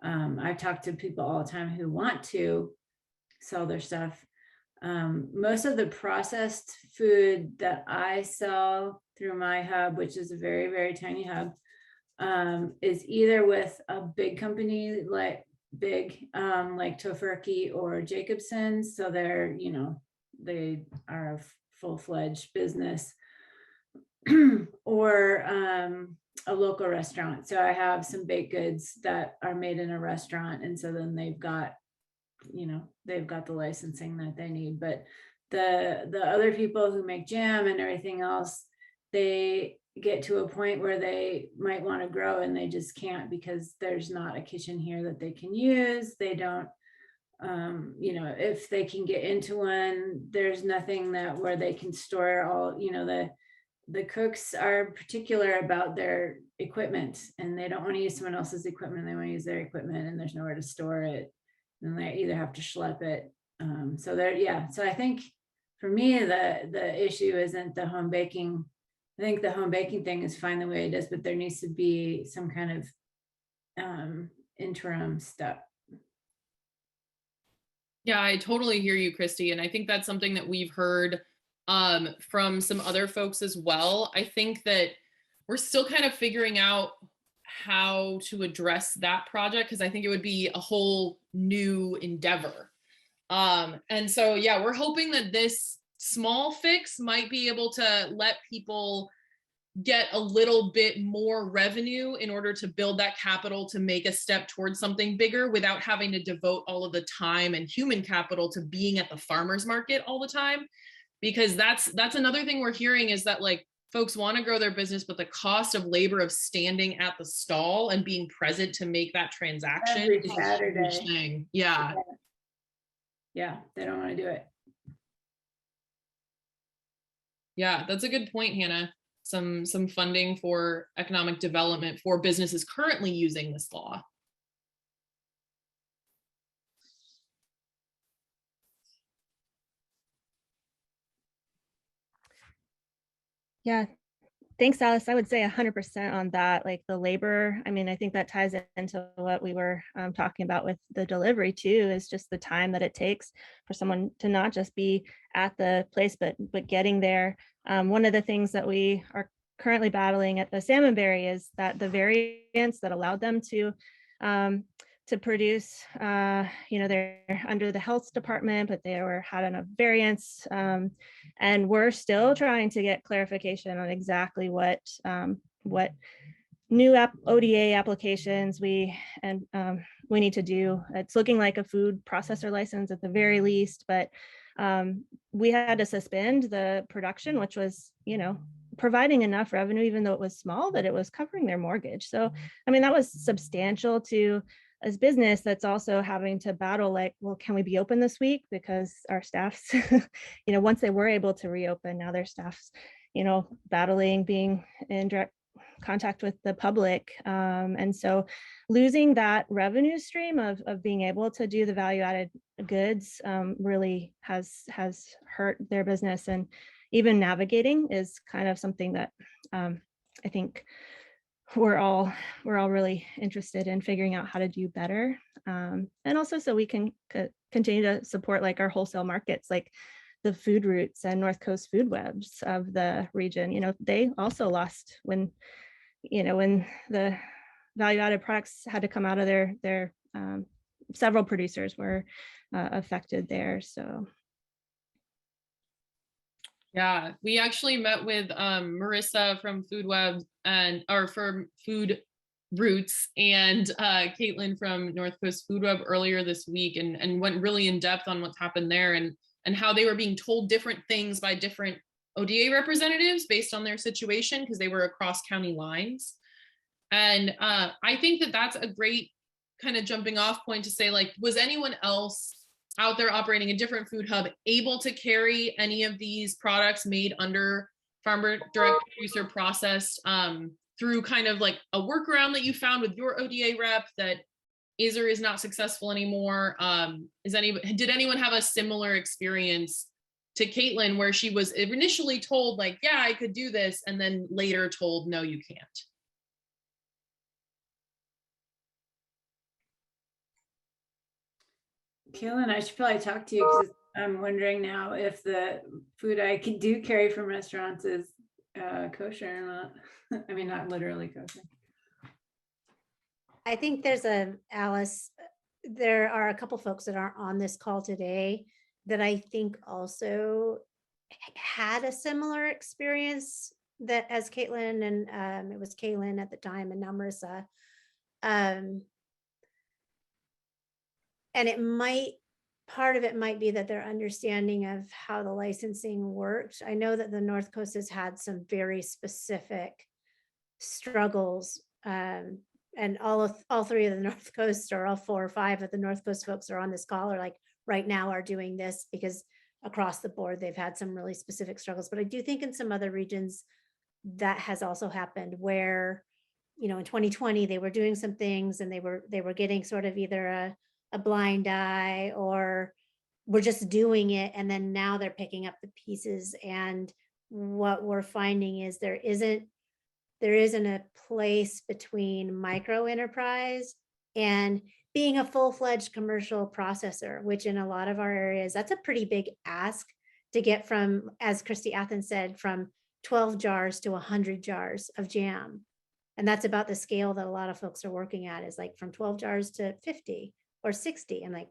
I've talked to people all the time who want to sell their stuff. Most of the processed food that I sell through my hub, which is a very, very tiny hub, is either with a big company like Tofurky or Jacobson's. So they are a full-fledged business, or a local restaurant. So I have some baked goods that are made in a restaurant. And so then they've got the licensing that they need. But the other people who make jam and everything else, they get to a point where they might want to grow and they just can't because there's not a kitchen here that they can use. They don't, if they can get into one, there's nothing where they can store all, the cooks are particular about their equipment and they don't want to use someone else's equipment. They want to use their equipment and there's nowhere to store it. And they either have to schlep it. So I think for me, the issue isn't the home baking. I think the home baking thing is fine the way it is, but there needs to be some kind of interim step. Yeah, I totally hear you, Christy. And I think that's something that we've heard from some other folks as well. I think that we're still kind of figuring out how to address that project because I think it would be a whole new endeavor. And so, yeah, we're hoping that this small fix might be able to let people get a little bit more revenue in order to build that capital to make a step towards something bigger without having to devote all of the time and human capital to being at the farmer's market all the time. Because that's another thing we're hearing is that like folks want to grow their business, but the cost of labor of standing at the stall and being present to make that transaction Every is Saturday. a huge thing. Yeah. Yeah, they don't want to do it. Yeah, that's a good point, Hannah. Some funding for economic development for businesses currently using this law. Yeah, thanks, Alice. I would say 100% on that. Like the labor, I mean, I think that ties into what we were talking about with the delivery too, is just the time that it takes for someone to not just be at the place, but getting there. One of the things that we are currently battling at the Salmonberry is that the variants that allowed them to produce, they're under the health department, but they had enough variants. And we're still trying to get clarification on exactly what new ODA applications we need to do. It's looking like a food processor license at the very least, but we had to suspend the production, which was, providing enough revenue, even though it was small, that it was covering their mortgage. So, I mean, that was substantial to as business that's also having to battle like, well, can we be open this week? Because our staffs, once they were able to reopen, now their staff's, battling being in direct contact with the public. And so losing that revenue stream of being able to do the value added goods really has hurt their business. And even navigating is kind of something that I think we're all really interested in figuring out how to do better. And also so we can continue to support like our wholesale markets, like the food routes and North Coast food webs of the region. They also lost when the value added products had to come out of their several producers were affected there. So. Yeah, we actually met with Marissa from Food Web or from Food Roots and Caitlin from North Coast Food Web earlier this week and went really in depth on what's happened there and how they were being told different things by different ODA representatives based on their situation because they were across county lines. And I think that that's a great kind of jumping off point to say, like, was anyone else out there operating a different food hub able to carry any of these products made under farmer direct producer processed through kind of like a workaround that you found with your ODA rep that is or is not successful anymore? Did anyone have a similar experience to Caitlin where she was initially told like, yeah, I could do this, and then later told, no, you can't? Kaylin, I should probably talk to you because I'm wondering now if the food I could carry from restaurants is kosher or not. I mean, not literally kosher. I think Alice, there are a couple folks that aren't on this call today that I think also had a similar experience that as Caitlin and it was Kaylin at the time and now Marissa. And it might, part of it might be that their understanding of how the licensing works. I know that the North Coast has had some very specific struggles. And all three of the North Coast, or all 4 or 5 of the North Coast folks are on this call, or like right now are doing this, because across the board, they've had some really specific struggles. But I do think in some other regions that has also happened where, you know, in 2020, they were doing some things and they were getting sort of either a blind eye, or we're just doing it. And then now they're picking up the pieces. And what we're finding is there isn't a place between micro enterprise and being a full-fledged commercial processor, which in a lot of our areas, that's a pretty big ask to get from, as Christy Athens said, from 12 jars to 100 jars of jam. And that's about the scale that a lot of folks are working at, is like from 12 jars to 50 or 60. And like,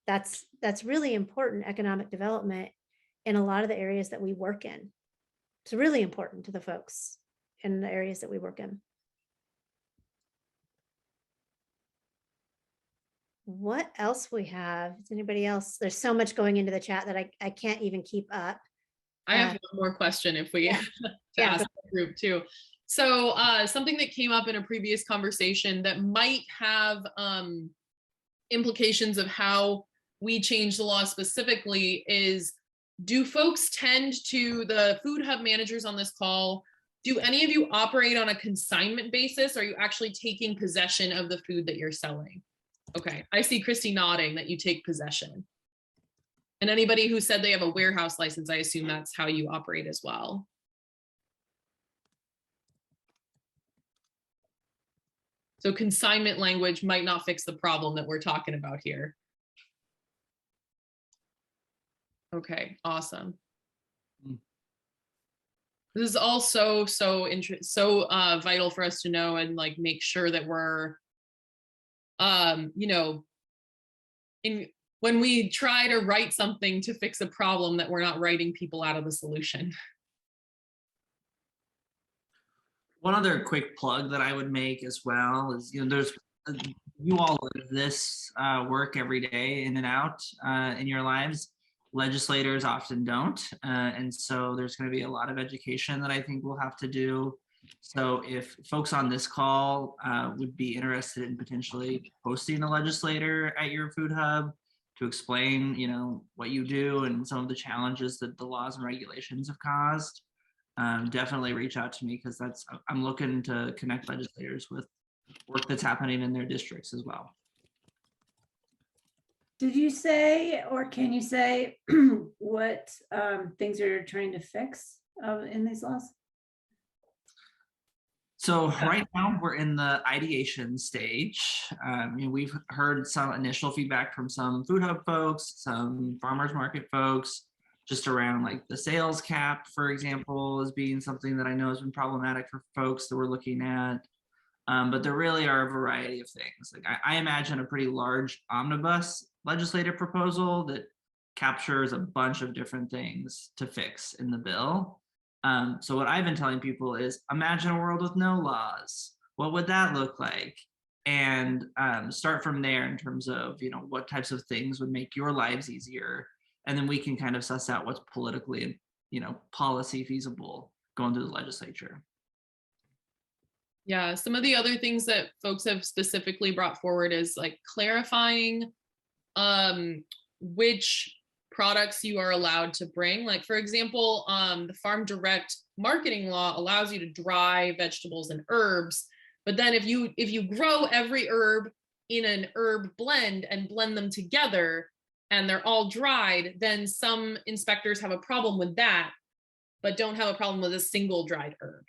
that's really important economic development in a lot of the areas that we work in. It's really important to the folks in the areas that we work in. What else we have? Is anybody else? There's so much going into the chat that I can't even keep up. I have one more question if we to ask the group too. So something that came up in a previous conversation that might have implications of how we change the law specifically is, do folks tend to, the food hub managers on this call, do any of you operate on a consignment basis? Or are you actually taking possession of the food that you're selling? Okay, I see Christy nodding that you take possession. And anybody who said they have a warehouse license, I assume that's how you operate as well. So consignment language might not fix the problem that we're talking about here. Okay, awesome. This is also so vital for us to know and like make sure that we're, you know, when we try to write something to fix a problem, that we're not writing people out of the solution. One other quick plug that I would make as well is, you know, there's you all live this work every day in and out in your lives. Legislators often don't. And so there's going to be a lot of education that I think we'll have to do. So if folks on this call would be interested in potentially hosting a legislator at your food hub to explain, you know, what you do and some of the challenges that the laws and regulations have caused, definitely reach out to me, because I'm looking to connect legislators with work that's happening in their districts as well. Did you say, or can you say what things you're trying to fix in these laws? So right now we're in the ideation stage. You know, we've heard some initial feedback from some food hub folks, some farmers market folks, just around like the sales cap, for example, as being something that I know has been problematic for folks that we're looking at. But there really are a variety of things. Like I imagine a pretty large omnibus legislative proposal that captures a bunch of different things to fix in the bill. So what I've been telling people is, imagine a world with no laws. What would that look like? And start from there in terms of, you know, what types of things would make your lives easier. And then we can kind of suss out what's politically, you know, policy feasible going through the legislature. Yeah, some of the other things that folks have specifically brought forward is like clarifying which products you are allowed to bring. Like, for example, the Farm Direct marketing law allows you to dry vegetables and herbs, but then if you grow every herb in an herb blend and blend them together and they're all dried, then some inspectors have a problem with that, but don't have a problem with a single dried herb.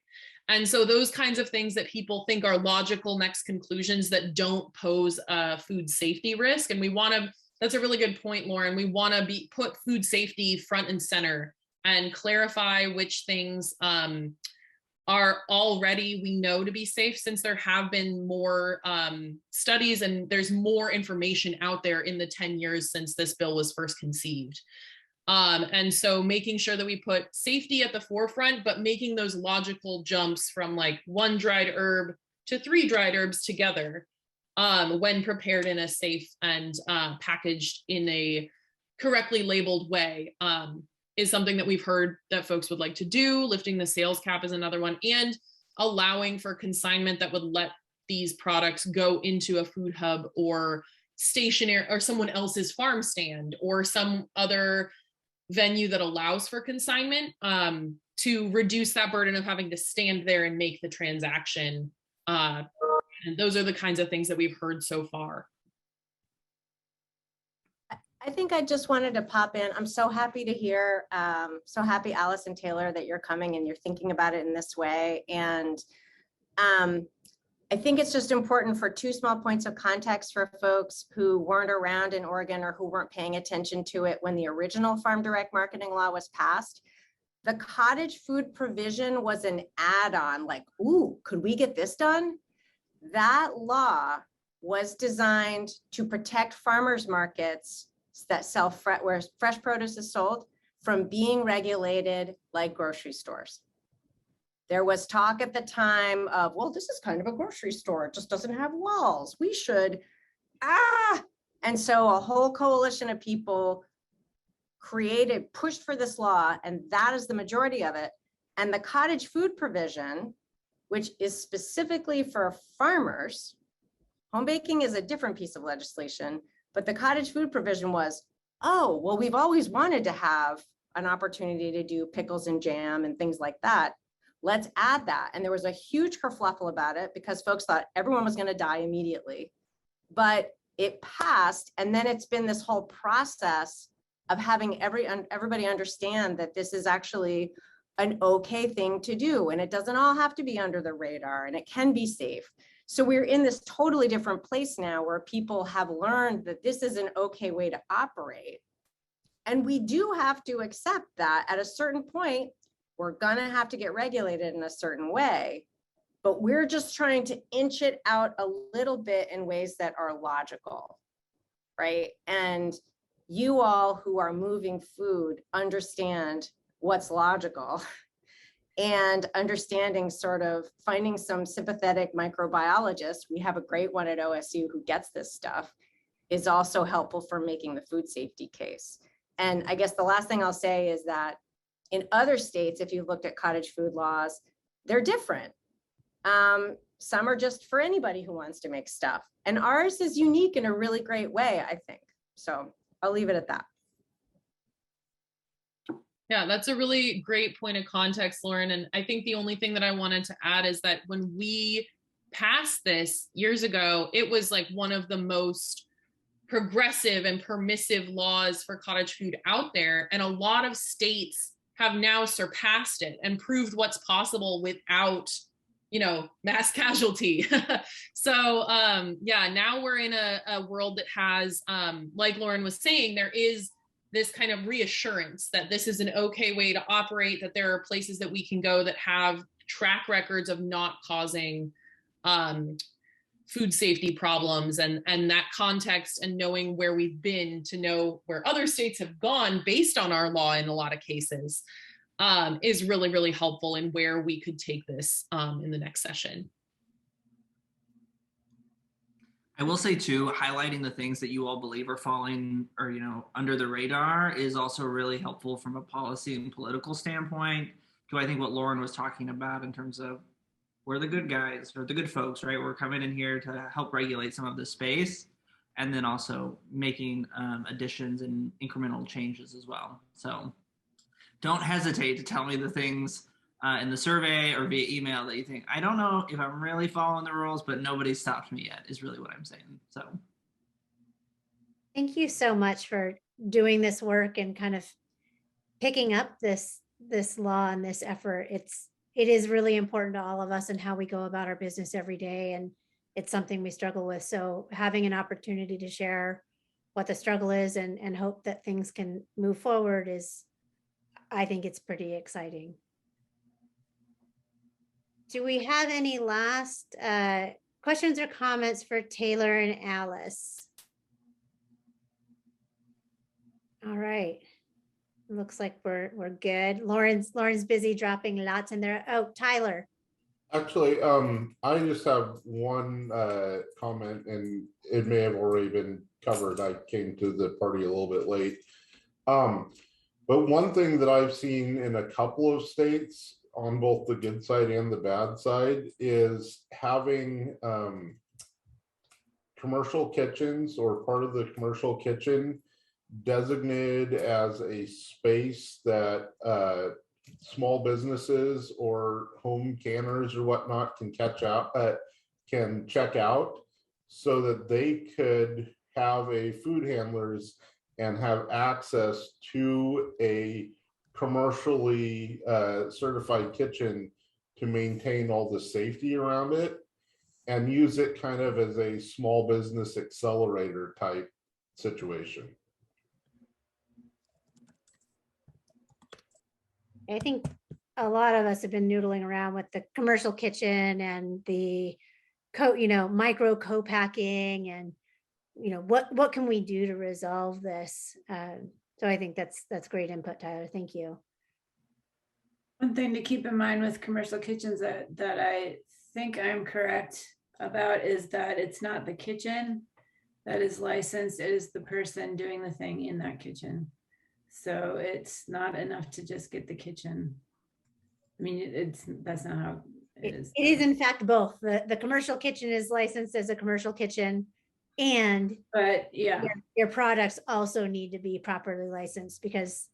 And so those kinds of things that people think are logical next conclusions that don't pose a food safety risk. And we want to, that's a really good point, Lauren. We want to put food safety front and center and clarify which things are already we know to be safe, since there have been more studies and there's more information out there in the 10 years since this bill was first conceived. And so making sure that we put safety at the forefront, but making those logical jumps from like 1 dried herb to 3 dried herbs together when prepared in a safe and packaged in a correctly labeled way is something that we've heard that folks would like to do. Lifting the sales cap is another one, and allowing for consignment that would let these products go into a food hub or stationary or someone else's farm stand or some other venue that allows for consignment to reduce that burden of having to stand there and make the transaction. And those are the kinds of things that we've heard so far. I think I just wanted to pop in. I'm so happy to hear, so happy, Alice and Taylor, that you're coming and you're thinking about it in this way. And I think it's just important for 2 small points of context for folks who weren't around in Oregon or who weren't paying attention to it when the original farm direct marketing law was passed. The cottage food provision was an add-on, like, ooh, could we get this done? That law was designed to protect farmers markets that sell where fresh produce is sold from being regulated like grocery stores. There was talk at the time of, well, this is kind of a grocery store. It just doesn't have walls. We should, And so a whole coalition of people pushed for this law, and that is the majority of it. And the cottage food provision, which is specifically for farmers, home baking is a different piece of legislation, but the cottage food provision was, oh, well, we've always wanted to have an opportunity to do pickles and jam and things like that. Let's add that. And there was a huge kerfluffle about it because folks thought everyone was going to die immediately. But it passed, and then it's been this whole process of having everybody understand that this is actually an okay thing to do, and it doesn't all have to be under the radar, and it can be safe. So we're in this totally different place now where people have learned that this is an okay way to operate. And we do have to accept that at a certain point, we're gonna have to get regulated in a certain way, but we're just trying to inch it out a little bit in ways that are logical, right? And you all who are moving food understand what's logical, and understanding sort of finding some sympathetic microbiologists, we have a great one at OSU who gets this stuff, is also helpful for making the food safety case. And I guess the last thing I'll say is that in other states, if you looked at cottage food laws, they're different. Some are just for anybody who wants to make stuff. And ours is unique in a really great way, I think. So I'll leave it at that. Yeah, that's a really great point of context, Lauren. And I think the only thing that I wanted to add is that when we passed this years ago, it was like one of the most progressive and permissive laws for cottage food out there. And a lot of states have now surpassed it and proved what's possible without, mass casualty. So yeah, now we're in a world that has, like Lauren was saying, there is this kind of reassurance that this is an okay way to operate, that there are places that we can go that have track records of not causing food safety problems, and that context and knowing where we've been to know where other states have gone based on our law in a lot of cases is really, really helpful in where we could take this in the next session. I will say too, highlighting the things that you all believe are falling or, under the radar is also really helpful from a policy and political standpoint. To I think what Lauren was talking about in terms of we're the good guys or the good folks, right? We're coming in here to help regulate some of the space, and then also making additions and incremental changes as well. So don't hesitate to tell me the things in the survey or via email that you think, I don't know if I'm really following the rules, but nobody stopped me yet, is really what I'm saying. So Thank you so much for doing this work and kind of picking up this law and this effort. It is really important to all of us and how we go about our business every day, and it's something we struggle with. So having an opportunity to share what the struggle is and hope that things can move forward I think it's pretty exciting. Do we have any last questions or comments for Taylor and Alice? All right. Looks like we're good. Lauren's busy dropping lots in there. Oh, Tyler. Actually, I just have one comment, and it may have already been covered. I came to the party a little bit late. But one thing that I've seen in a couple of states on both the good side and the bad side is having commercial kitchens or part of the commercial kitchen designated as a space that small businesses or home canners or whatnot can can check out, so that they could have a food handlers and have access to a commercially certified kitchen to maintain all the safety around it, and use it kind of as a small business accelerator type situation. I think a lot of us have been noodling around with the commercial kitchen and the micro co-packing, and what can we do to resolve this? So I think that's great input, Tyler. Thank you. One thing to keep in mind with commercial kitchens that I think I'm correct about is that it's not the kitchen that is licensed, it is the person doing the thing in that kitchen. So it's not enough to just get the kitchen. I mean, that's not how it is. It is in fact both. The commercial kitchen is licensed as a commercial kitchen, but yeah, your products also need to be properly licensed, because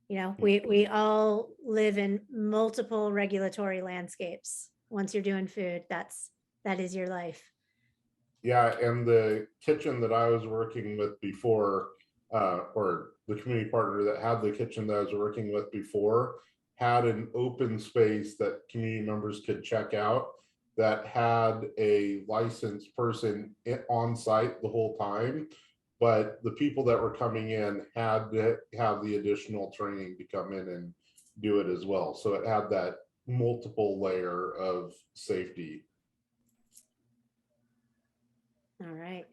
we all live in multiple regulatory landscapes. Once you're doing food, that is your life. Yeah, and the kitchen that I was working with before, or the community partner that had the kitchen that I was working with before, had an open space that community members could check out, that had a licensed person on site the whole time. But the people that were coming in had to have the additional training to come in and do it as well. So it had that multiple layer of safety. All right.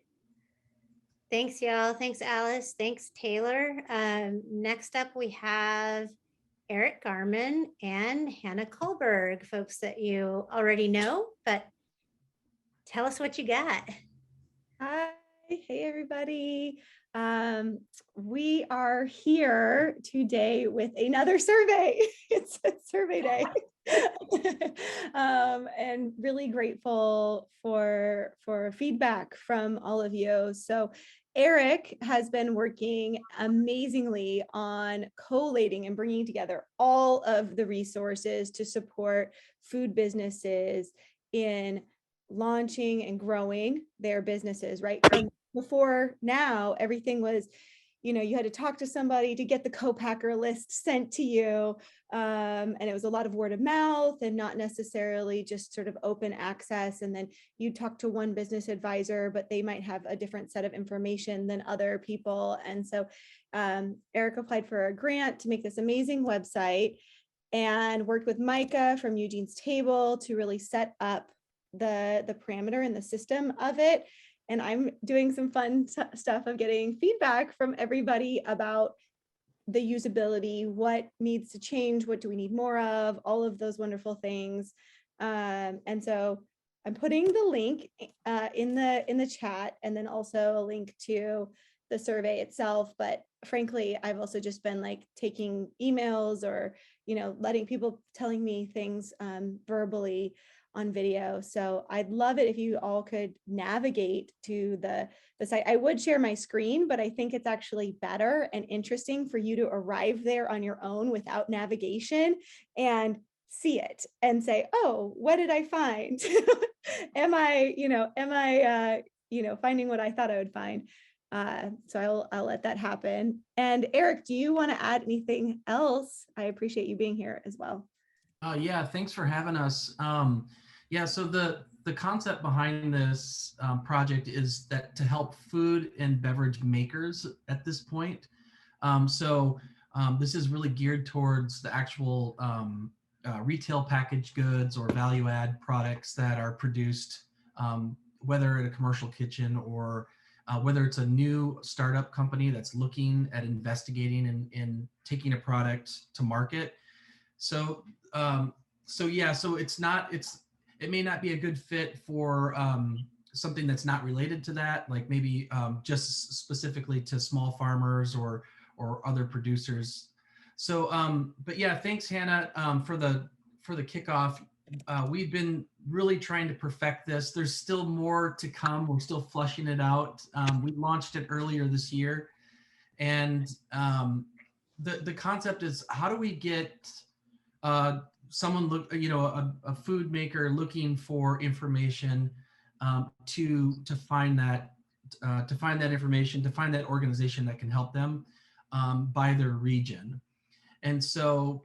Thanks, y'all. Thanks, Alice. Thanks, Taylor. Next up, we have Eric Garman and Hannah Kohlberg, folks that you already know, but tell us what you got. Hi, hey everybody. We are here today with another survey. It's a survey day. And really grateful for feedback from all of you. So Eric has been working amazingly on collating and bringing together all of the resources to support food businesses in launching and growing their businesses, right? From before now, everything was, you had to talk to somebody to get the co-packer list sent to you. And it was a lot of word of mouth and not necessarily just sort of open access. And then you talk to one business advisor, but they might have a different set of information than other people. And so Eric applied for a grant to make this amazing website and worked with Micah from Eugene's Table to really set up the parameter and the system of it. And I'm doing some fun stuff of getting feedback from everybody about the usability, what needs to change, what do we need more of, all of those wonderful things. And so I'm putting the link in the chat, and then also a link to the survey itself. But frankly, I've also just been like taking emails or, letting people telling me things verbally on video. So I'd love it if you all could navigate to the site. I would share my screen, but I think it's actually better and interesting for you to arrive there on your own without navigation and see it and say, oh, what did I find? Am I finding what I thought I would find? So I'll let that happen. And Eric, do you want to add anything else? I appreciate you being here as well. Yeah, thanks for having us. Yeah, so the concept behind this project is that to help food and beverage makers at this point. This is really geared towards the actual retail packaged goods or value add products that are produced, whether at a commercial kitchen or whether it's a new startup company that's looking at investigating and taking a product to market. So so it may not be a good fit for something that's not related to that, like maybe just specifically to small farmers or other producers. So, but yeah, thanks, Hannah, for the kickoff. We've been really trying to perfect this. There's still more to come. We're still fleshing it out. We launched it earlier this year, and the concept is, how do we get someone a food maker looking for information to find that information, to find that organization that can help them by their region. And so,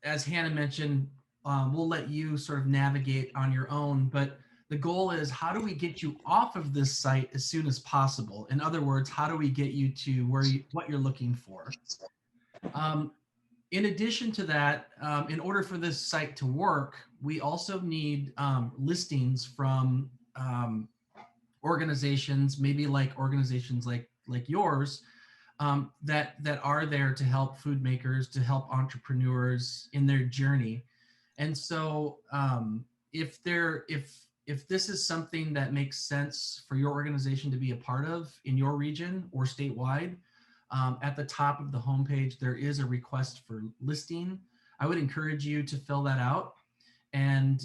as Hannah mentioned, we'll let you sort of navigate on your own, but the goal is, how do we get you off of this site as soon as possible? In other words, how do we get you to what you're looking for? In addition to that, in order for this site to work, we also need listings from organizations, maybe like organizations like yours, that are there to help food makers, to help entrepreneurs in their journey. And so if this is something that makes sense for your organization to be a part of in your region or statewide, at the top of the homepage, there is a request for listing. I would encourage you to fill that out and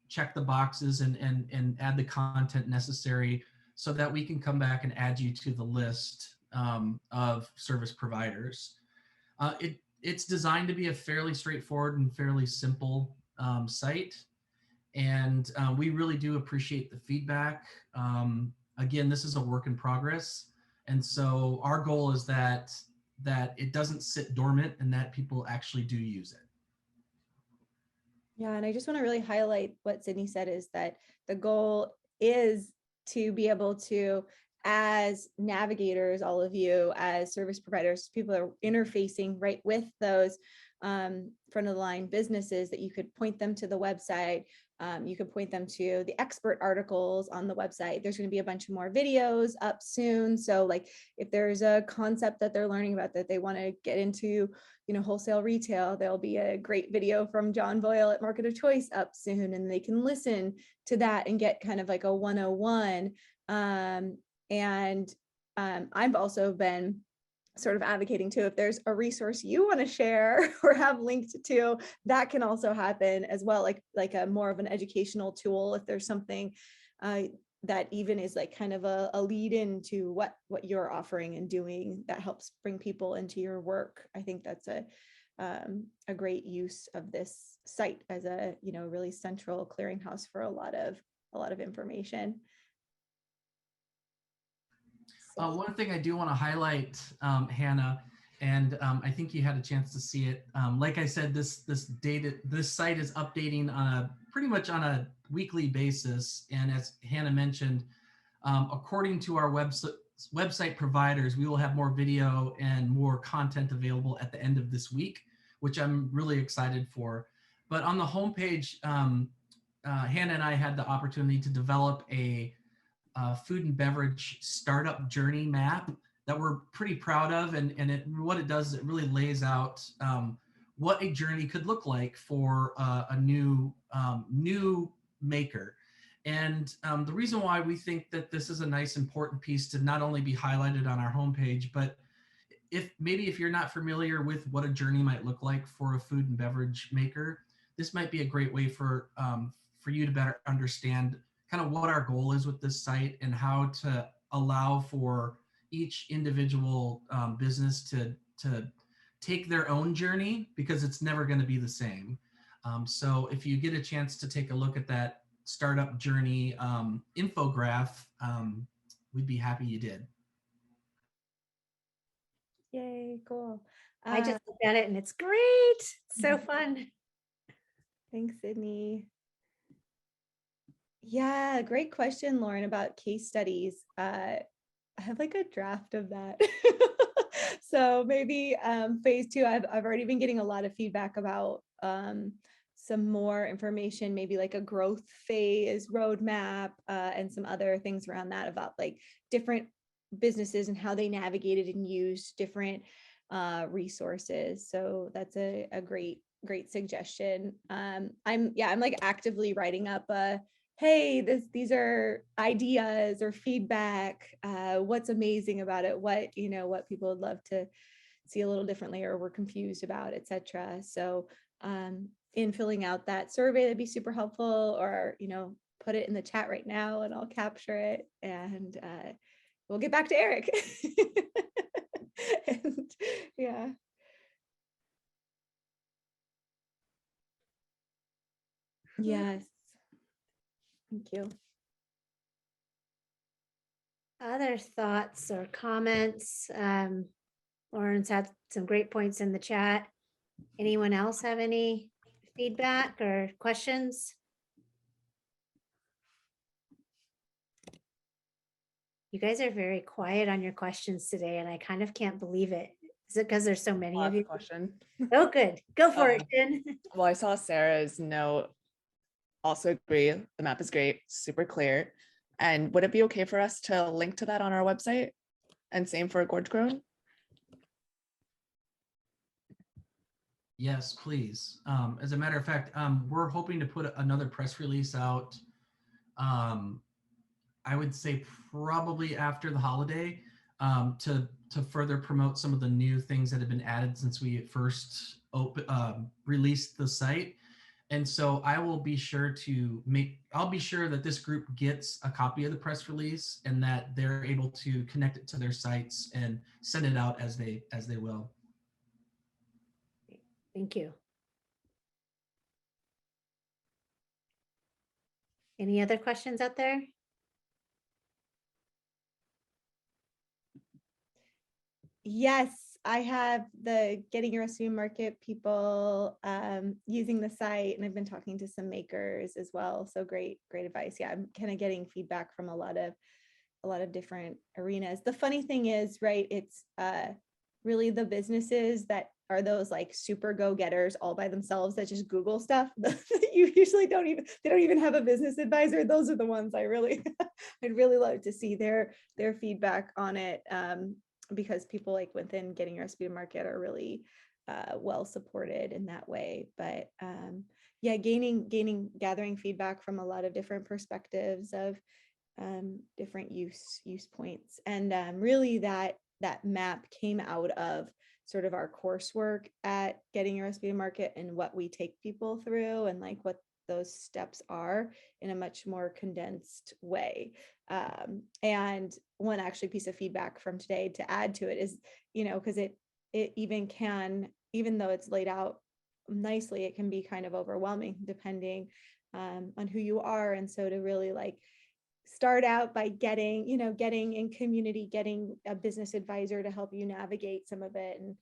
check the boxes and add the content necessary so that we can come back and add you to the list of service providers. It's designed to be a fairly straightforward and fairly simple site. And we really do appreciate the feedback. Again, this is a work in progress. And so our goal is that it doesn't sit dormant and that people actually do use it. Yeah, and I just want to really highlight what Sydney said, is that the goal is to be able to, as navigators, all of you as service providers, people are interfacing right with those front of the line businesses, that you could point them to the website. You could point them to the expert articles on the website. There's going to be a bunch of more videos up soon. So like if there's a concept that they're learning about that they want to get into, wholesale retail, there'll be a great video from John Boyle at Market of Choice up soon, and they can listen to that and get kind of like a 101. I've also been sort of advocating too, if there's a resource you want to share or have linked to, that can also happen as well, like a more of an educational tool. If there's something that even is like kind of a lead into what you're offering and doing that helps bring people into your work, I think that's a great use of this site as a really central clearinghouse for a lot of information. One thing I do want to highlight, Hannah, and I think you had a chance to see it. Like I said, this site is updating pretty much on a weekly basis. And as Hannah mentioned, according to our website providers, we will have more video and more content available at the end of this week, which I'm really excited for. But on the homepage, Hannah and I had the opportunity to develop a food and beverage startup journey map that we're pretty proud of, and what it does is it really lays out what a journey could look like for a new maker. And the reason why we think that this is a nice important piece to not only be highlighted on our homepage, but if you're not familiar with what a journey might look like for a food and beverage maker, this might be a great way for you to better understand kind of what our goal is with this site and how to allow for each individual business to take their own journey, because it's never going to be the same. So if you get a chance to take a look at that startup journey infograph, we'd be happy you did. Yay, cool. I just looked at it and it's great. It's so fun. Thanks, Sydney. Yeah, great question, Lauren, about case studies. I have like a draft of that. So maybe phase 2, I've already been getting a lot of feedback about some more information, maybe like a growth phase roadmap, and some other things around that about like different businesses and how they navigated and used different resources. So that's a great suggestion. I'm like actively writing up hey, these are ideas or feedback, what's amazing about it, what people would love to see a little differently or were confused about, etc. So in filling out that survey, that'd be super helpful, or put it in the chat right now and I'll capture it, and we'll get back to Eric. And yeah. Yes. Thank you. Other thoughts or comments? Lauren's had some great points in the chat. Anyone else have any feedback or questions? You guys are very quiet on your questions today, and I kind of can't believe it. Is it because there's so many I'll of ask a you? question. Oh, good. Go for it, Jen. Well, I saw Sarah's note. Also agree, the map is great, super clear. And would it be okay for us to link to that on our website? And same for Gorge Grown? Yes, please. As a matter of fact, we're hoping to put another press release out. I would say probably after the holiday, to further promote some of the new things that have been added since we first released the site. And so I will be sure I'll be sure that this group gets a copy of the press release and that they're able to connect it to their sites and send it out as they will. Thank you. Any other questions out there? Yes, I have the Getting Your Recipe Market people using the site, and I've been talking to some makers as well. So great advice. Yeah, I'm kind of getting feedback from a lot of different arenas. The funny thing is, right, it's really the businesses that are those like super go-getters all by themselves that just Google stuff. You usually don't even have a business advisor. Those are the ones I'd really love to see their feedback on it. Because people like within Getting Your Recipe to Market are really well supported in that way. But yeah, gathering feedback from a lot of different perspectives of different use points, and really that map came out of sort of our coursework at Getting Your Recipe to Market and what we take people through and like what those steps are in a much more condensed way. And one actually piece of feedback from today to add to it is, because it even though it's laid out nicely, it can be kind of overwhelming depending on who you are. And so to really like start out by getting in community, getting a business advisor to help you navigate some of it. And,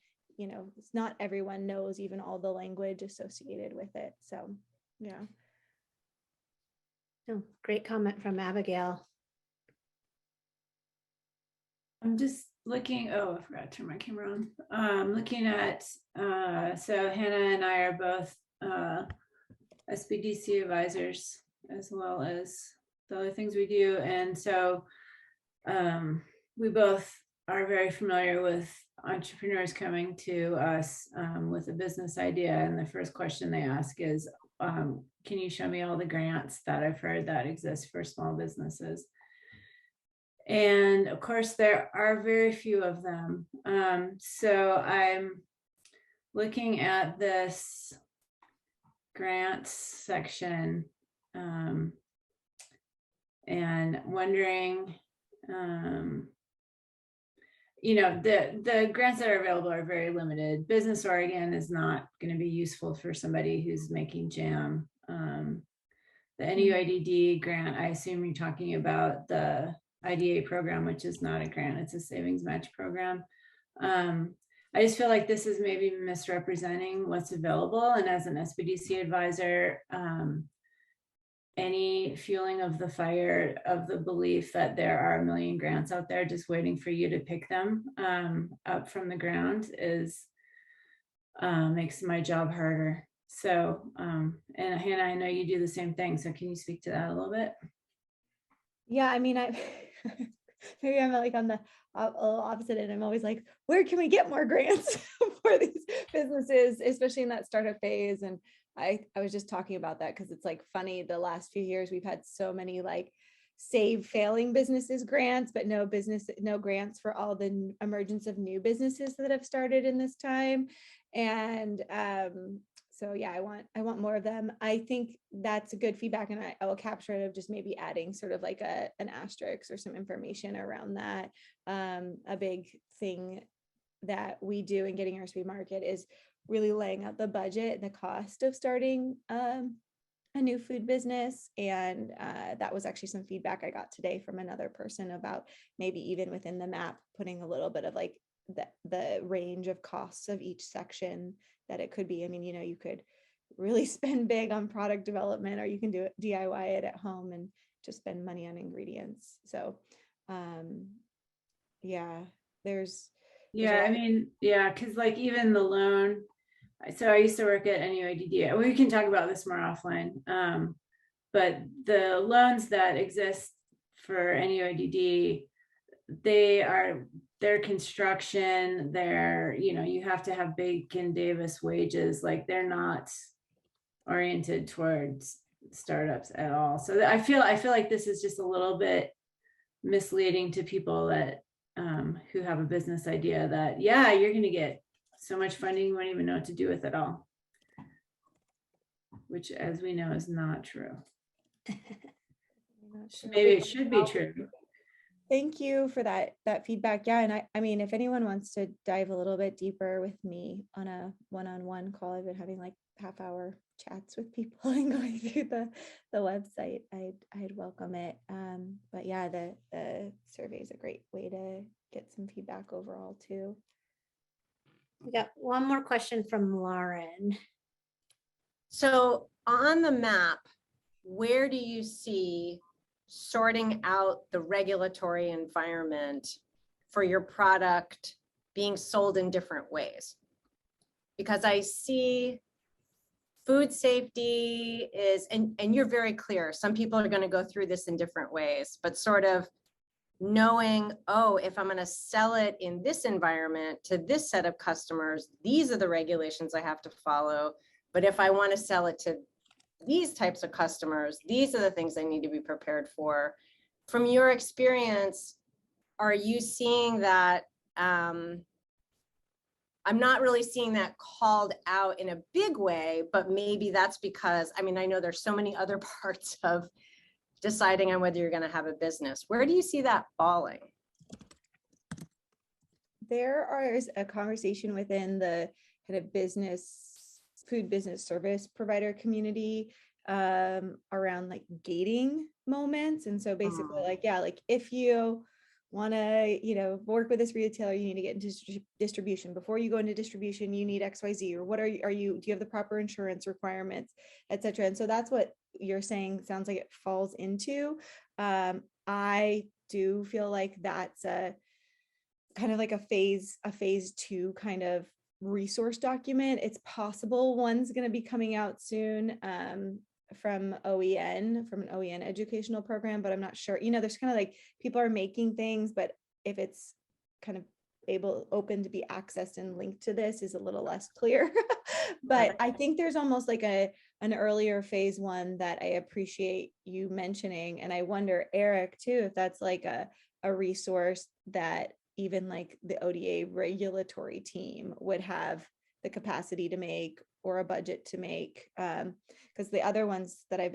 it's not everyone knows even all the language associated with it. So, yeah. Oh, great comment from Abigail. I'm just looking, I forgot to turn my camera on. Looking at, so Hannah and I are both SBDC advisors, as well as the other things we do. And so we both are very familiar with entrepreneurs coming to us with a business idea. And the first question they ask is, can you show me all the grants that I've heard that exist for small businesses? And of course, there are very few of them. So I'm looking at this grants section and wondering, the grants that are available are very limited. Business Oregon is not going to be useful for somebody who's making jam. The NUIDD grant, I assume you're talking about the IDA program, which is not a grant, it's a savings match program. I just feel like this is maybe misrepresenting what's available. And as an SBDC advisor, any fueling of the fire of the belief that there are a million grants out there just waiting for you to pick them up from the ground is makes my job harder. So, and Hannah, I know you do the same thing. So can you speak to that a little bit? Yeah, I mean, I maybe I'm like on the a little opposite end. I'm always like, where can we get more grants for these businesses, especially in that startup phase? And I was just talking about that because it's like funny, the last few years we've had so many like save failing businesses grants, but no grants for all the emergence of new businesses that have started in this time. And so yeah, I want more of them. I think that's a good feedback, and I will capture it of just maybe adding sort of like an asterisk or some information around that. A big thing that we do in getting our speed market is really laying out the budget and the cost of starting a new food business. And that was actually some feedback I got today from another person about maybe even within the map, putting a little bit of like the range of costs of each section that it could be. I mean, you could really spend big on product development, or you can do it DIY it at home and just spend money on ingredients. So yeah, there's I mean, yeah, because like even the loan, so I used to work at NUIDD. We can talk about this more offline. But the loans that exist for NUIDD, their construction, you have to have Bacon Davis wages. Like they're not oriented towards startups at all. So I feel like this is just a little bit misleading to people that who have a business idea that, yeah, you're going to get so much funding you won't even know what to do with it all, which, as we know, is not true. Maybe it should be true. Thank you for that feedback. Yeah, and I mean, if anyone wants to dive a little bit deeper with me on a one-on-one call, I've been having like half-hour chats with people and going through the website. I'd welcome it. But yeah, the survey is a great way to get some feedback overall too. We got one more question from Lauren. So on the map, where do you see sorting out the regulatory environment for your product being sold in different ways? Because I see food safety is, and you're very clear, some people are going to go through this in different ways, but sort of knowing, oh, if I'm going to sell it in this environment to this set of customers, these are the regulations I have to follow. But if I want to sell it to these types of customers, these are the things I need to be prepared for. From your experience, are you seeing that? I'm not really seeing that called out in a big way, but maybe that's because, I mean, I know there's so many other parts of deciding on whether you're going to have a business. Where do you see that falling? There is a conversation within the kind of food business service provider community around like gating moments. And so basically like, yeah, like if you want to, work with this retailer, you need to get into distribution. Before you go into distribution, you need XYZ, or what do you have the proper insurance requirements, et cetera. And so that's what you're saying sounds like it falls into. I do feel like that's a kind of like a phase 2 kind of resource document. It's possible one's going to be coming out soon from an OEN educational program, but I'm not sure. There's kind of like people are making things, but if it's kind of open to be accessed and linked to this is a little less clear. But I think there's almost like an earlier phase 1 that I appreciate you mentioning. And I wonder, Eric, too, if that's like a resource that even like the ODA regulatory team would have the capacity to make or a budget to make, because the other ones that I've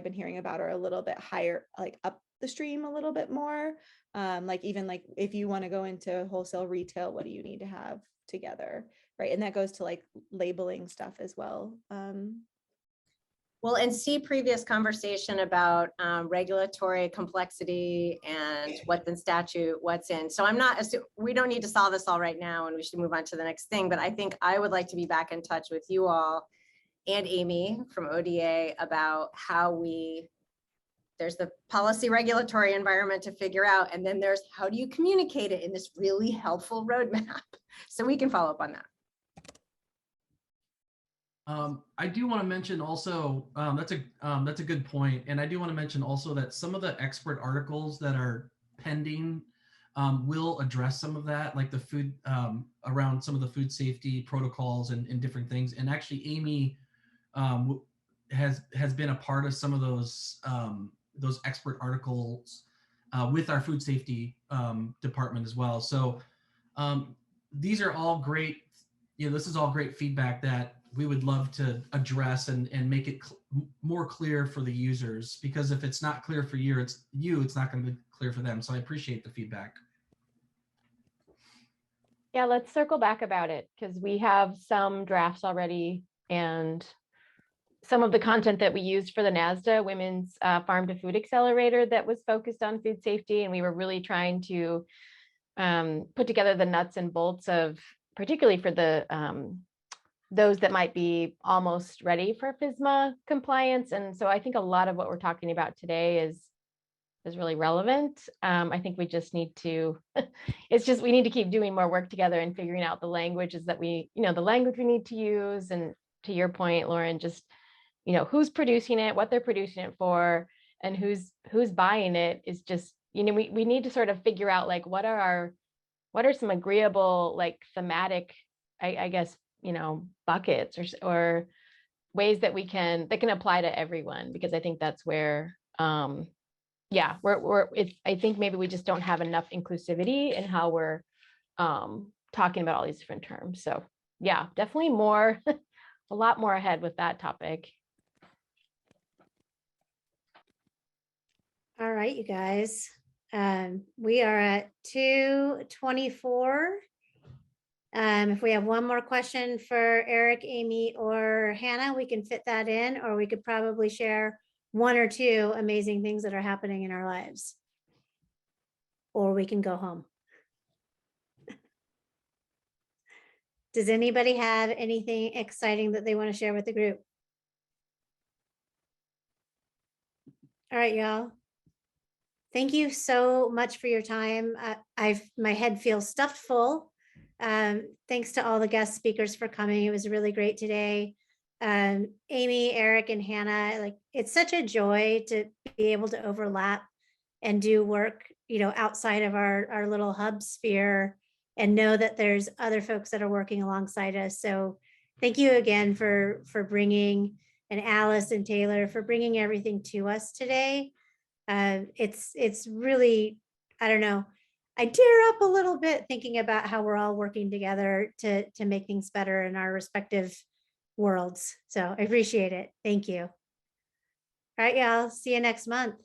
been hearing about are a little bit higher, like up the stream a little bit more. Like even like if you want to go into wholesale retail, what do you need to have together, right? And that goes to like labeling stuff as well. Well, and see previous conversation about regulatory complexity and what's in statute, what's in. So we don't need to solve this all right now, and we should move on to the next thing. But I think I would like to be back in touch with you all and Amy from ODA about how there's the policy regulatory environment to figure out, and then there's how do you communicate it in this really helpful roadmap. So we can follow up on that. I do want to mention also, that's a good point. And I do want to mention also that some of the expert articles that are pending will address some of that, like the food, around some of the food safety protocols and different things. And actually Amy has been a part of some of those expert articles with our food safety department as well. So these are all great, this is all great feedback that we would love to address and make it more clear for the users, because if it's not clear for you, it's not going to be clear for them. So I appreciate the feedback. Yeah, let's circle back about it, because we have some drafts already, and some of the content that we used for the NASDA Women's Farm to Food Accelerator that was focused on food safety. And we were really trying to put together the nuts and bolts of, particularly for the those that might be almost ready for FSMA compliance. And so I think a lot of what we're talking about today is really relevant. I think we just need to, we need to keep doing more work together and figuring out the languages that the language we need to use. And to your point, Lauren, just, who's producing it, what they're producing it for, and who's buying it is just, we need to sort of figure out like, what are some agreeable, like thematic, I guess, buckets or ways that can apply to everyone, because I think that's where, I think maybe we just don't have enough inclusivity in how we're talking about all these different terms. So yeah, definitely a lot more ahead with that topic. All right, you guys. We are at 2:24. If we have one more question for Eric, Amy, or Hannah, we can fit that in, or we could probably share one or two amazing things that are happening in our lives. Or we can go home. Does anybody have anything exciting that they want to share with the group? All right, y'all. Thank you so much for your time. My head feels stuffed full. Thanks to all the guest speakers for coming. It was really great today. Amy, Eric, and Hannah, it's such a joy to be able to overlap and do work, outside of our little hub sphere, and know that there's other folks that are working alongside us. So thank you again for bringing, and Alice and Taylor for bringing everything to us today. It's really, I don't know, I tear up a little bit thinking about how we're all working together to make things better in our respective worlds. So I appreciate it. Thank you. All right, y'all. See you next month.